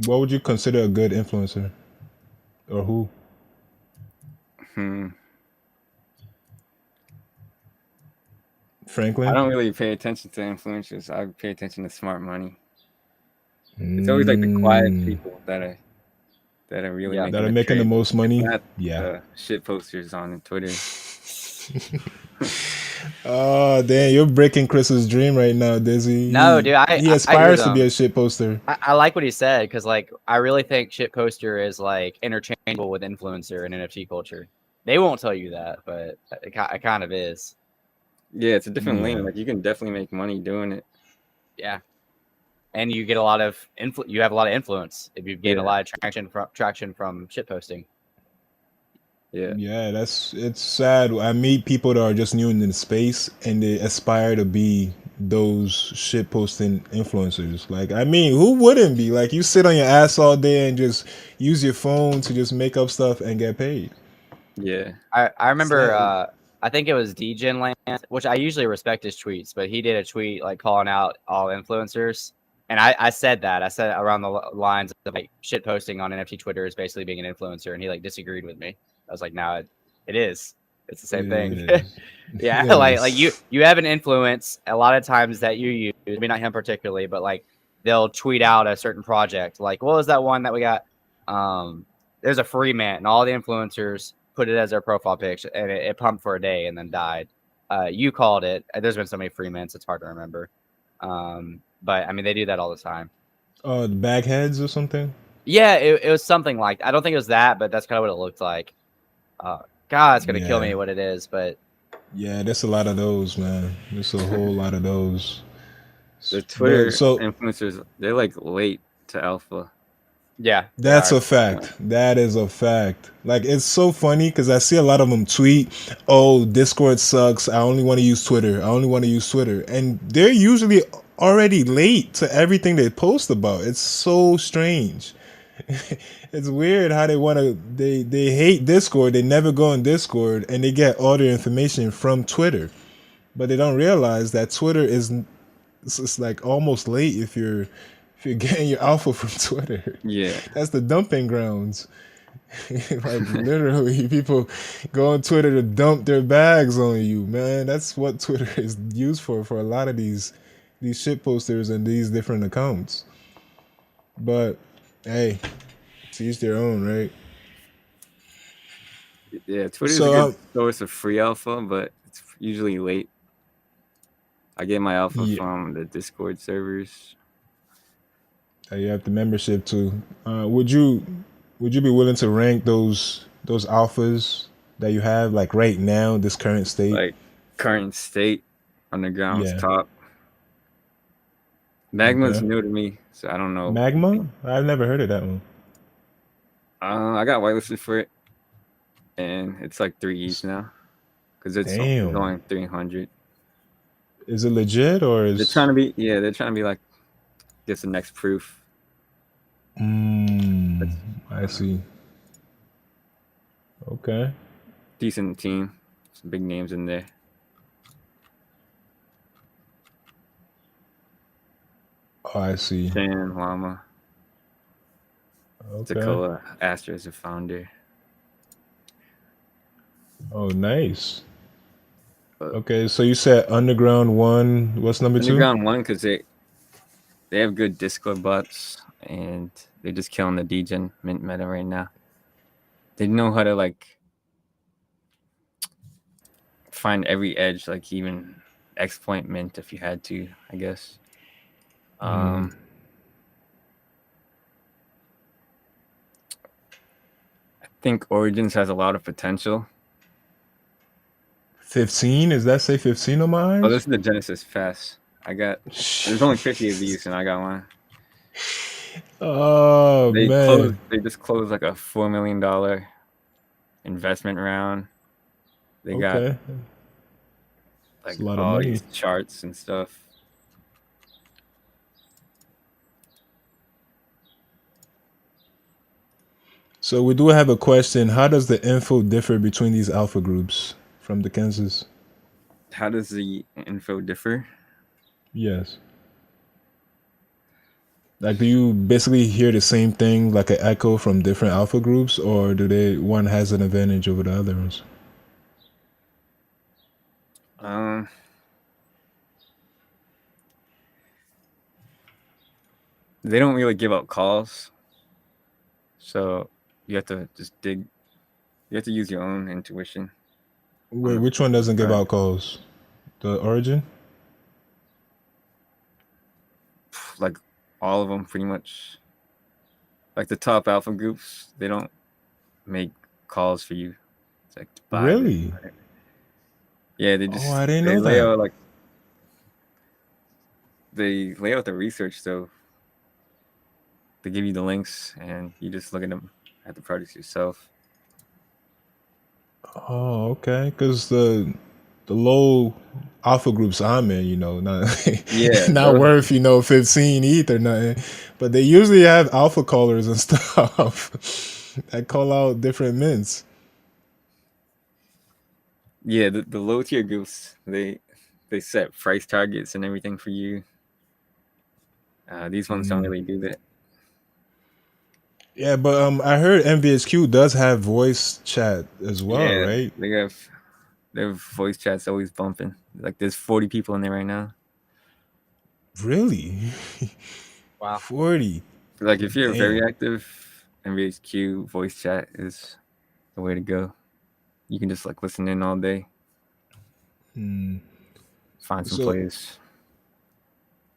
What would you consider a good influencer, or who? hmm, I Franklin. don't really pay attention to influencers. I pay attention to smart money. It's always like the quiet Mm, people that are really Yeah. that making are the making the trade. most It's money. not Yeah. the shit posters on Twitter. Oh, damn, you're breaking Chris's dream right now, Dizzy. No, He dude, he I hear aspires to be them. a shit poster. I like what he said because like I really think shit poster is like interchangeable with influencer in NFT culture. They won't tell you that, but it kind of is. Yeah, it's a different lane. Yeah. Like you can definitely make money doing it. Yeah, and you get a lot of you have a lot of influence if you've gained a Yeah, lot of traction from shit posting. yeah, Yeah, it's sad. I meet people that are just new in the space and they aspire to be those shit posting influencers. Like, I mean, who wouldn't be? Like, you sit on your ass all day and just use your phone to just make up stuff and get paid. yeah, I remember Sad. I think it was DGen Land, which I usually respect his tweets, but he did a tweet like calling out all influencers. And I said that. I said around the lines of like shit posting on NFT Twitter is basically being an influencer, and he like disagreed with me. I was like, no, it is. It's the same It thing. is. Yeah, like you Yes. you have an influence a lot of times that you use, maybe not him particularly, but like they'll tweet out a certain project. Like, what was that one that we got? There's a free mint, and all the influencers put it as their profile picture, and it pumped for a day and then died. You called it. There's been so many free mints, it's hard to remember. But I mean, they do that all the time. The bagheads or something? Yeah, it was something like I don't think it was that, but that's kind of what it looked like. God, it's gonna kill Yeah. me what it is, but Yeah, there's a lot of those, man. There's a whole lot of those. the But Twitter so influencers, they're like late to alpha. yeah, they that's are. a fact. That is a fact. Like, it's so funny because I see a lot of them tweet, "Oh, Discord sucks. I only want to use Twitter. I only want to use Twitter," and they're usually already late to everything they post about. It's so strange. It's weird how they want to. They hate Discord. They never go on Discord, and they get all their information from Twitter. But they don't realize that Twitter is it's like almost late if you're getting your alpha from Twitter. Yeah, That's the dumping grounds. Like, literally, people go on Twitter to dump their bags on you, man. That's what Twitter is used for a lot of these shit posters and these different accounts. But hey, to each their own, right? yeah. Twitter's a So good source of free alpha, but it's usually late. I get my alpha yeah, from the Discord servers. you have the membership too. Would you be willing to rank those alphas that you have, like right now, this current state? Like current state, underground's Yeah. top. Magma's Okay. new to me, so I don't know. Magma? I've never heard of that one. I got whitelisted for it, and it's like 3 ETH now because it's Damn. going 300. Is it legit or They're trying is? to be, yeah, they're trying to be like, guess the next proof. Mm, It's I see. Okay. decent team, some big names in there. Oh, I see. Shan, Llama, Okay. Takoa, Astra is the founder. Oh, nice. But Okay, so you said Underground one. What's number two? underground one because they have good Discord bots and they're just killing the degen mint meta right now. They know how to like find every edge, like even X point mint if you had to, I guess. Mm. I think Origins has a lot of potential. 15? Is that say 15 on my Oh, eyes? this is the Genesis Fast. There's only 50 of these, and I got one. Oh man. They just closed like a $4 million investment round. They got Okay. It's like a lot of all money. these charts and stuff. So we do have a question. How does the info differ between these alpha groups from the Kansas? How does the info differ? Yes. Like, do you basically hear the same thing, like an echo from different alpha groups, or do they one has an advantage over the others? Um, they don't really give out calls, so you have to just dig. You have to use your own intuition on Wait, which one the doesn't give out project. calls? The Origin? Like all of them, pretty much. Like the top alpha groups, they don't make calls for you. It's like to buy this. Really? Yeah, Oh, I didn't know that. they lay out the research, so they give you the links and you just look at them at the projects yourself. Oh, okay. Because the low alpha groups I'm in, not Yeah, not those, worth 15 ETH or nothing, but they usually have alpha callers and stuff that call out different mints. yeah, the low tier groups they set price targets and everything for you. These ones don't really do that. Yeah, but I heard MVHQ does have voice chat as well, Yeah, right? they have their voice chat's always bumping. Like there's 40 people in there right now. Really? Wow. 40. Like if you're very Damn. active, NVHQ voice chat is the way to go. You can just like listen in all day, find some So plays.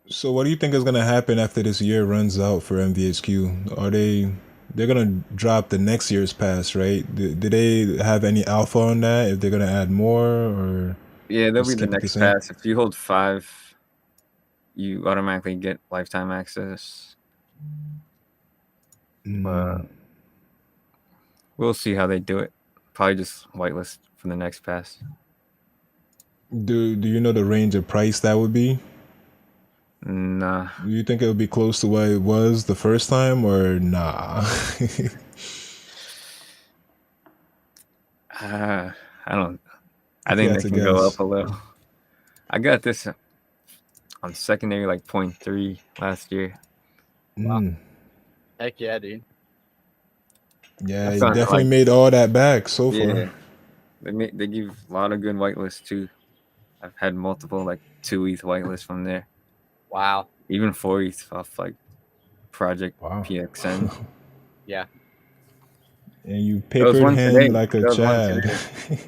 so what do you think is gonna happen after this year runs out for MVHQ? They're gonna drop the next year's pass, right? Do they have any alpha on that? If they're gonna add more or Yeah, that'll be just the keep it the next same? pass. If you hold 5, you automatically get lifetime access. But we'll see how they do it. Probably just whitelist for the next pass. Do you know the range of price that would be? Nah, Do you think it would be close to what it was the first time or nah? I don't. I If you think had they to can go guess. up a little. I got this on secondary like 0.3 last year. Wow. Heck yeah, dude. Yeah, I you found it definitely like, made all that back so far. yeah, they give a lot of good whitelists too. I've had multiple like 2 ETH whitelists from there, Wow. even 4 ETH off like Project Wow. PXN. Yeah. And you There was papered one him today. like a There was one Chad. today.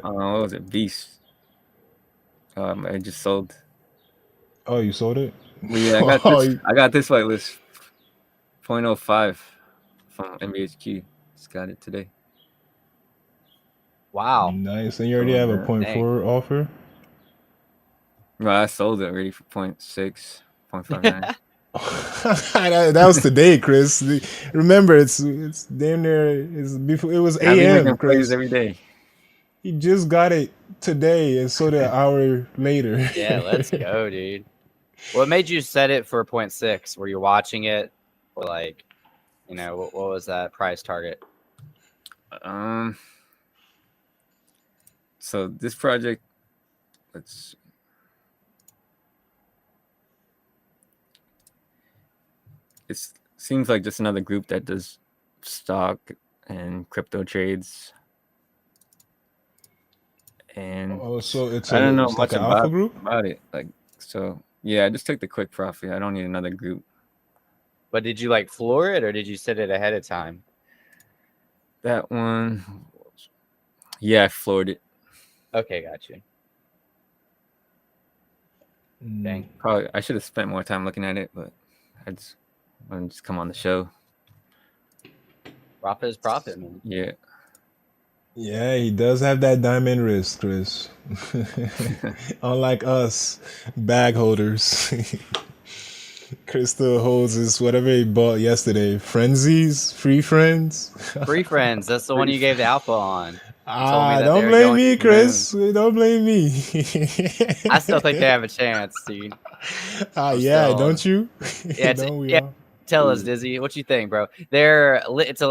What was it? Beast. I just sold. Oh, you sold it? Well, yeah, Oh, I got this whitelist 0.05 from MBHQ. Just got it today. Wow. Nice. And you already have a Yeah. 0.4 offer? Well, I sold it already for 0.6, 0.59. That was today, Chris. Remember, it's damn near. It's before it was I be AM, making plays Chris. every day. He just got it today, and sold it an hour later. Yeah, let's go, dude. What made you set it for 0.6? Were you watching it, or like, what was that price target? So this project, let's. It seems like just another group that does stock and crypto trades. And Oh, so I don't know it's like much an alpha about group? it. Like, so yeah, I just took the quick profit. I don't need another group. But did you like floor it, or did you set it ahead of time? That one, yeah, I floored it. Okay, got you. Dang. Probably I should have spent more time looking at it, but I just wanted to just come on the show. Profit is profit, man. Yeah. Yeah, he does have that diamond wrist, Chris. Unlike us, bag holders. Chris still holds his whatever he bought yesterday. Frenzies? Free friends? Free friends. That's the one you gave the alpha on. Don't blame me, Chris. Don't blame me. I still think they have a chance, dude. Yeah, don't you? Yeah, Don't we all? Tell us, Dizzy, what you think, bro? It's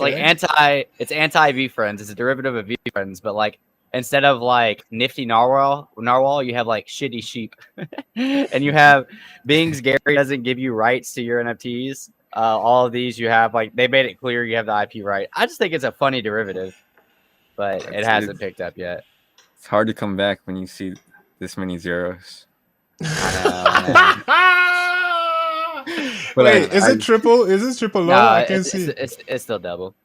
like anti V friends. It's a derivative of V friends, but like instead of like nifty narwhal, you have like shitty sheep, and you have Bing's Gary doesn't give you rights to your NFTs. All of these you have like they made it clear you have the IP right. I just think it's a funny derivative, but it hasn't picked up yet. It's hard to come back when you see this many zeros. I know. Wait, is it triple? Is it triple low? I can't see. It's still double.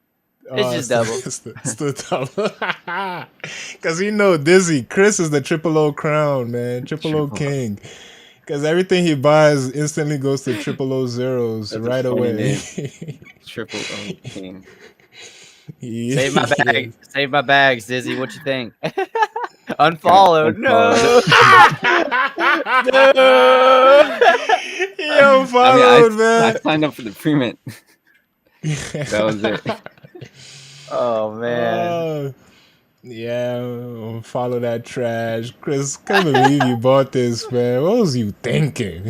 It's just double. It's still double. Because Dizzy, Chris is the triple O crown, man. Triple O king. Because everything he buys instantly goes to triple O zeros. That's right away. Triple O king. Save my bag. Save my bags, Dizzy. What you think? Unfollowed. No. No. He unfollowed, man. I signed up for the pre-mint. That was it. Oh man. Yeah, follow that trash. Chris, can't believe you bought this, man. What was you thinking?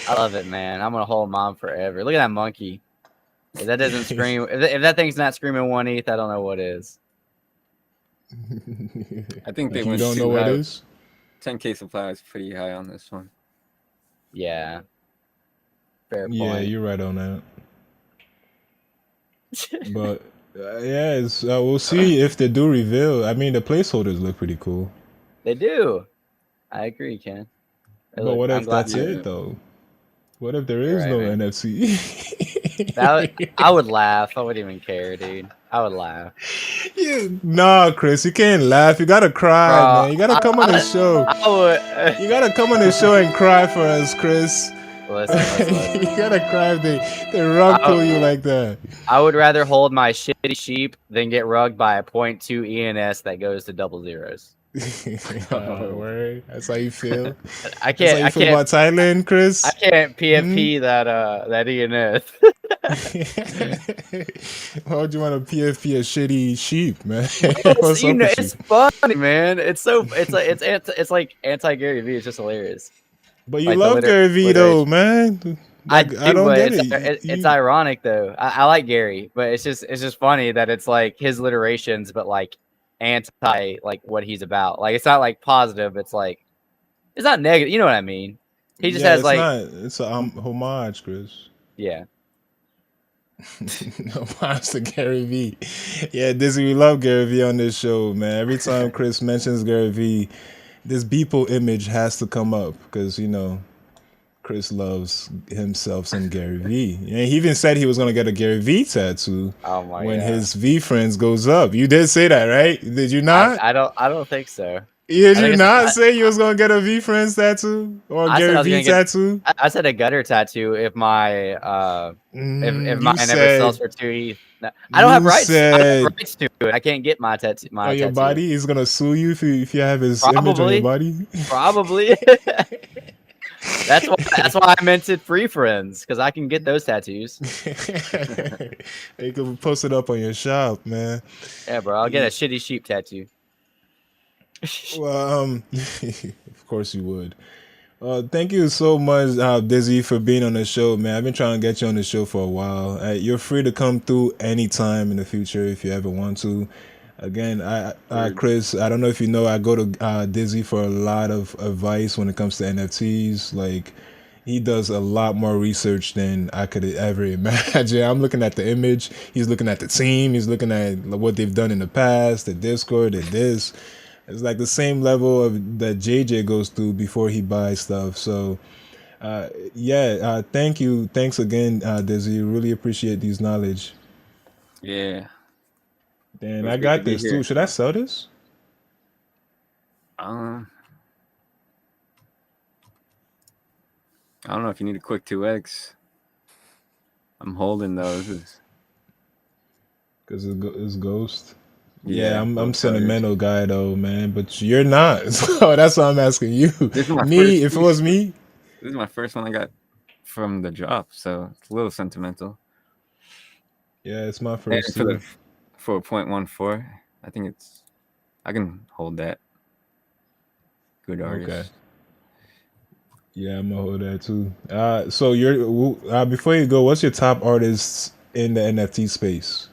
I love it, man. I'm gonna hold mom forever. Look at that monkey. If that doesn't scream, if that thing's not screaming 1 ETH, I don't know what is. I think they you don't know what is. 10K supply is pretty high on this one. Yeah. Fair point. Yeah, you're right on that. But yeah, we'll see if they do reveal. I mean, the placeholders look pretty cool. They do. I agree, Ken. But what if that's it, though? What if there is no NFC? I would laugh. I wouldn't even care, dude. I would laugh. Nah, Chris, you can't laugh. You gotta cry, man. You gotta come on the show. You gotta come on the show and cry for us, Chris. Listen. You gotta cry if they rug pull you like that. I would rather hold my shitty sheep than get rugged by a 0.2 ENS that goes to double zeros. Word. That's how you feel. I can't. That's how you feel about Thailand, Chris. I can't PFP that ENS. Why would you want to PFP a shitty sheep, man? It's funny, man. It's like anti Gary Vee. It's just hilarious. But you love Gary Vee, though, man. I don't get it. It's ironic though. I like Gary, but it's just funny that it's like his literations, but like anti like what he's about. Like it's not like positive. It's like it's not negative. You know what I mean? He just has it's a homage, Chris. Yeah. Homage to Gary Vee. Yeah, Dizzy, we love Gary Vee on this show, man. Every time Chris mentions Gary Vee, this Beeple image has to come up because Chris loves himself some Gary Vee. And he even said he was gonna get a Gary Vee tattoo when his V friends goes up. You did say that, right? Did you not? I don't think so. Did I you think not say you was gonna get a V Friends tattoo or I said I Gary was V gonna get. tattoo? I said a gutter tattoo if my if You mine ever sells said for 2 ETH. No, I don't have you rights. I don't have said rights to it. I can't get my tattoo. My on your tattoo. body. He's gonna sue you if you have his image on your Probably. body. Probably. That's why I minted free friends because I can get those tattoos. You can post it up on your shop, man. Yeah, bro. I'll get a shitty sheep tattoo. Well, of course you would. Thank you so much, Dizzy, for being on the show, man. I've been trying to get you on the show for a while. You're free to come through anytime in the future if you ever want to. Again, Chris, I don't know if you know, I go to Dizzy for a lot of advice when it comes to NFTs. Like, he does a lot more research than I could ever imagine. I'm looking at the image. He's looking at the team. He's looking at what they've done in the past, the Discord, and this. It's like the same level of that JJ goes through before he buys stuff. So, thank you. Thanks again, Dizzy. Really appreciate these knowledge. Yeah, it And was I great to got be this too. here. Should I sell this? Um, I don't know if you need a quick 2x. I'm holding those. Because it's Ghost. Yeah, Yeah, I'm both colors. sentimental guy though, man. But you're not. So that's why I'm asking you. This is my Me, first if it piece. was me, This is my first one I got from the drop, so it's a little sentimental. yeah, it's my And first for too. the for a 0.14, I think I can hold that. Good Okay. artist. Yeah, I'm gonna hold that too. So before you go, what's your top artists in the NFT space?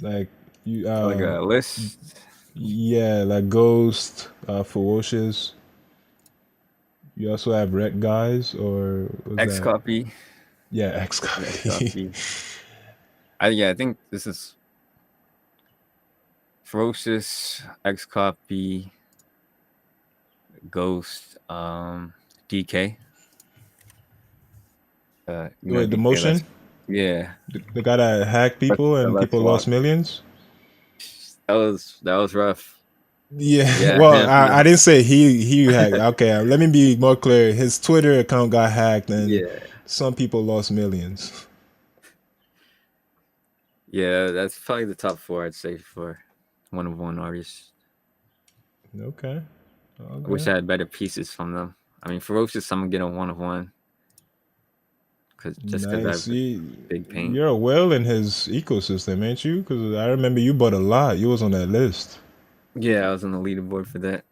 Like you, Like a list. yeah, like Ghost, Ferocious. You also have Rec Guys, or was X that? copy. Yeah, X X Copy. copy. I think this is Ferocious, X copy, Ghost, DK. Wait, the DK. motion, Yeah. the guy that hacked people The and Let's people lost Walk. millions. That was rough. Yeah, Yeah, well, I him. didn't say he hacked. Okay, let me be more clear. His Twitter account got hacked, and Yeah. some people lost millions. Yeah, that's probably the top four I'd say for one of one artists. Okay, I wish okay. I had better pieces from them. I mean, Ferocious, I'm gonna get a one of one because I Nice. have a big paint. You're well in his ecosystem, ain't you? Because I remember you bought a lot. You was on that list. Yeah, I was on the leaderboard for that.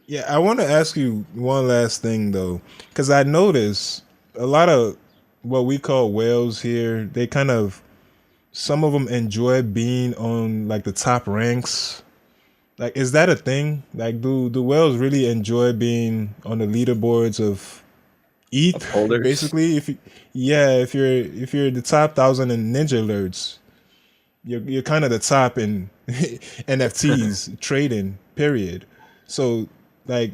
Yeah, I want to ask you one last thing though, because I noticed a lot of what we call whales here. They kind of some of them enjoy being on like the top ranks. Like, is that a thing? Like, do whales really enjoy being on the leaderboards of ETH? Holders. Basically, if you're the top 1,000 in Ninjalerts, you're kind of the top in NFTs trading. Period. So, like,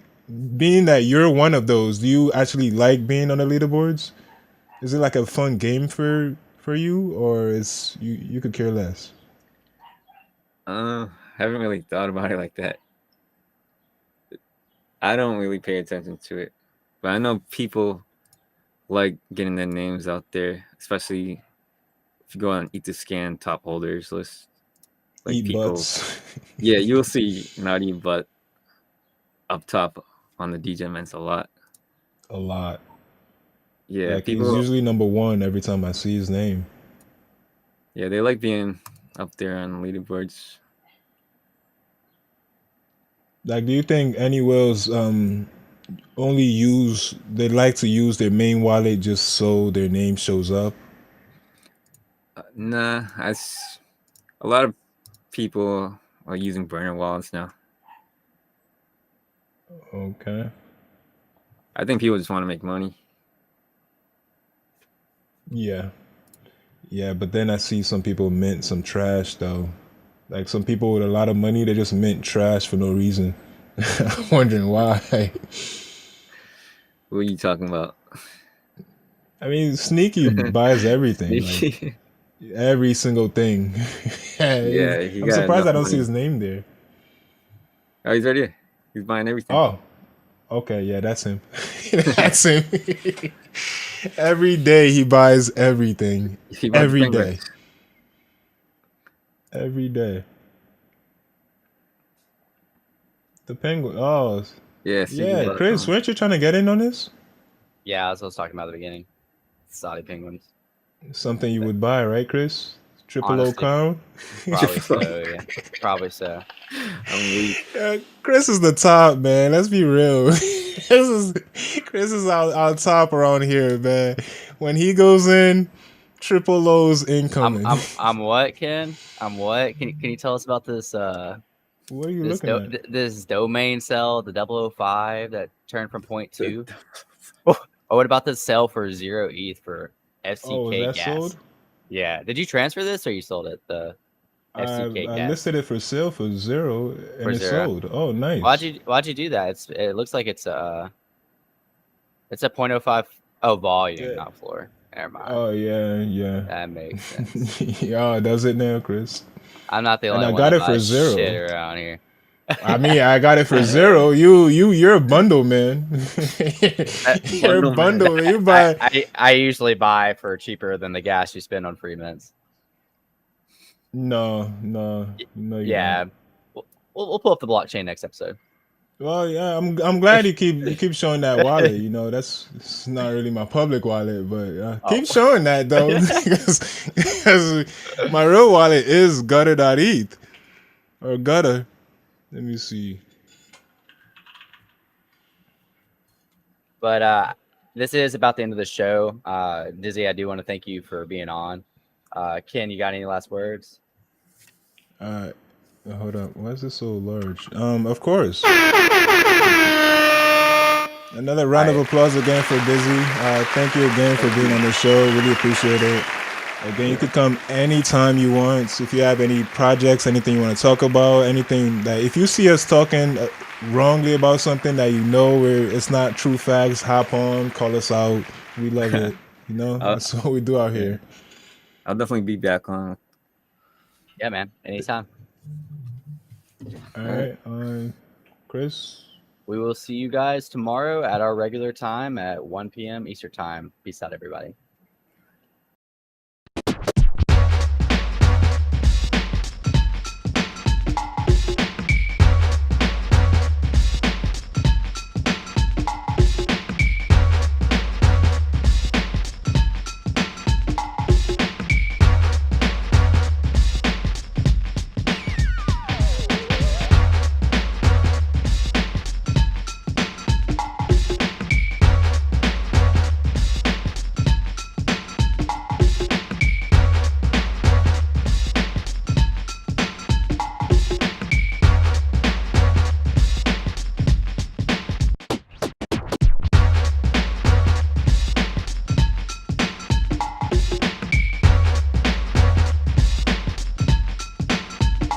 being that you're one of those, do you actually like being on the leaderboards? Is it like a fun game for you, or is you could care less? Haven't really thought about it like that. I don't really pay attention to it, but I know people like getting their names out there, especially if you go on Eat the Scan top holders list. Like Eat people, butts. yeah, you'll see Naughty But up top on the DJ Ments a lot. A lot. Yeah, Like, he's people, usually number one every time I see his name. yeah, they like being up there on leaderboards. Like, do you think any whales only use they like to use their main wallet just so their name shows up? Nah, a lot of people are using burner wallets now. Okay. I think people just want to make money. Yeah. Yeah, but then I see some people mint some trash though. Like, some people with a lot of money, they just mint trash for no reason. I'm wondering why. What are you talking about? I mean, Sneaky buys everything, like every single thing. Yeah, he I'm got surprised enough I don't see money. his name there. Oh, he's right here. He's buying everything. Oh, okay, yeah, that's him. That's him. Every day he buys everything. He bought the Every penguins. day. Every day. The penguin. Oh, Yeah, see, he yeah, bought Chris, weren't you trying to get in on this? Yeah, that's what I was talking about at the beginning. Saudi penguins. Something you would buy, right, Chris? Triple O Honestly, crown. probably so. Yeah, probably so. I'm weak. Yeah, Chris is the top, man. Let's be real. Chris is our top around here, man. When he goes in, Triple O's incoming. I'm what, Ken? I'm what? Can you tell us about this What are you looking at? this domain sell, the 005 that turned from 0.2? Oh, what about this sell for 0 ETH for Oh, was FCK that gas? sold? Yeah. Did you transfer this or you sold it? The I FCK gas listed it for sale for 0 and for it 0. sold. Oh, nice. Why'd you do that? It looks like it's a 0.05. Oh, volume, Yeah. not floor. Never mind. Oh yeah. That makes sense. Yeah, does it now, Chris? I'm not the And only I one got that it for buys 0. shit around here. I mean, I got it for 0. You're a bundle man. You're a Bundle man. bundle man. You buy. I usually buy for cheaper than the gas you spend on free mints. No, you Yeah, don't. we'll pull up the blockchain next episode. Well, yeah, I'm glad you keep showing that wallet. You know, it's not really my public wallet, but keep showing that though, because my real wallet is gutter.eth or gutter. Let me see. But this is about the end of the show. Dizzy, I do want to thank you for being on. Ken, you got any last words? Hold up. Why is this so large? Of course. Another round of applause again for Dizzy. Thank you again for being on the show. Really appreciate it. Again, you could come anytime you want. If you have any projects, anything you want to talk about, anything that if you see us talking wrongly about something that you know where it's not true facts, hop on, call us out. We love it. You know, that's what we do out here. I'll definitely be back on. Yeah, man. Anytime. All right, Chris. We will see you guys tomorrow at our regular time at 1 p.m. Eastern time. Peace out, everybody.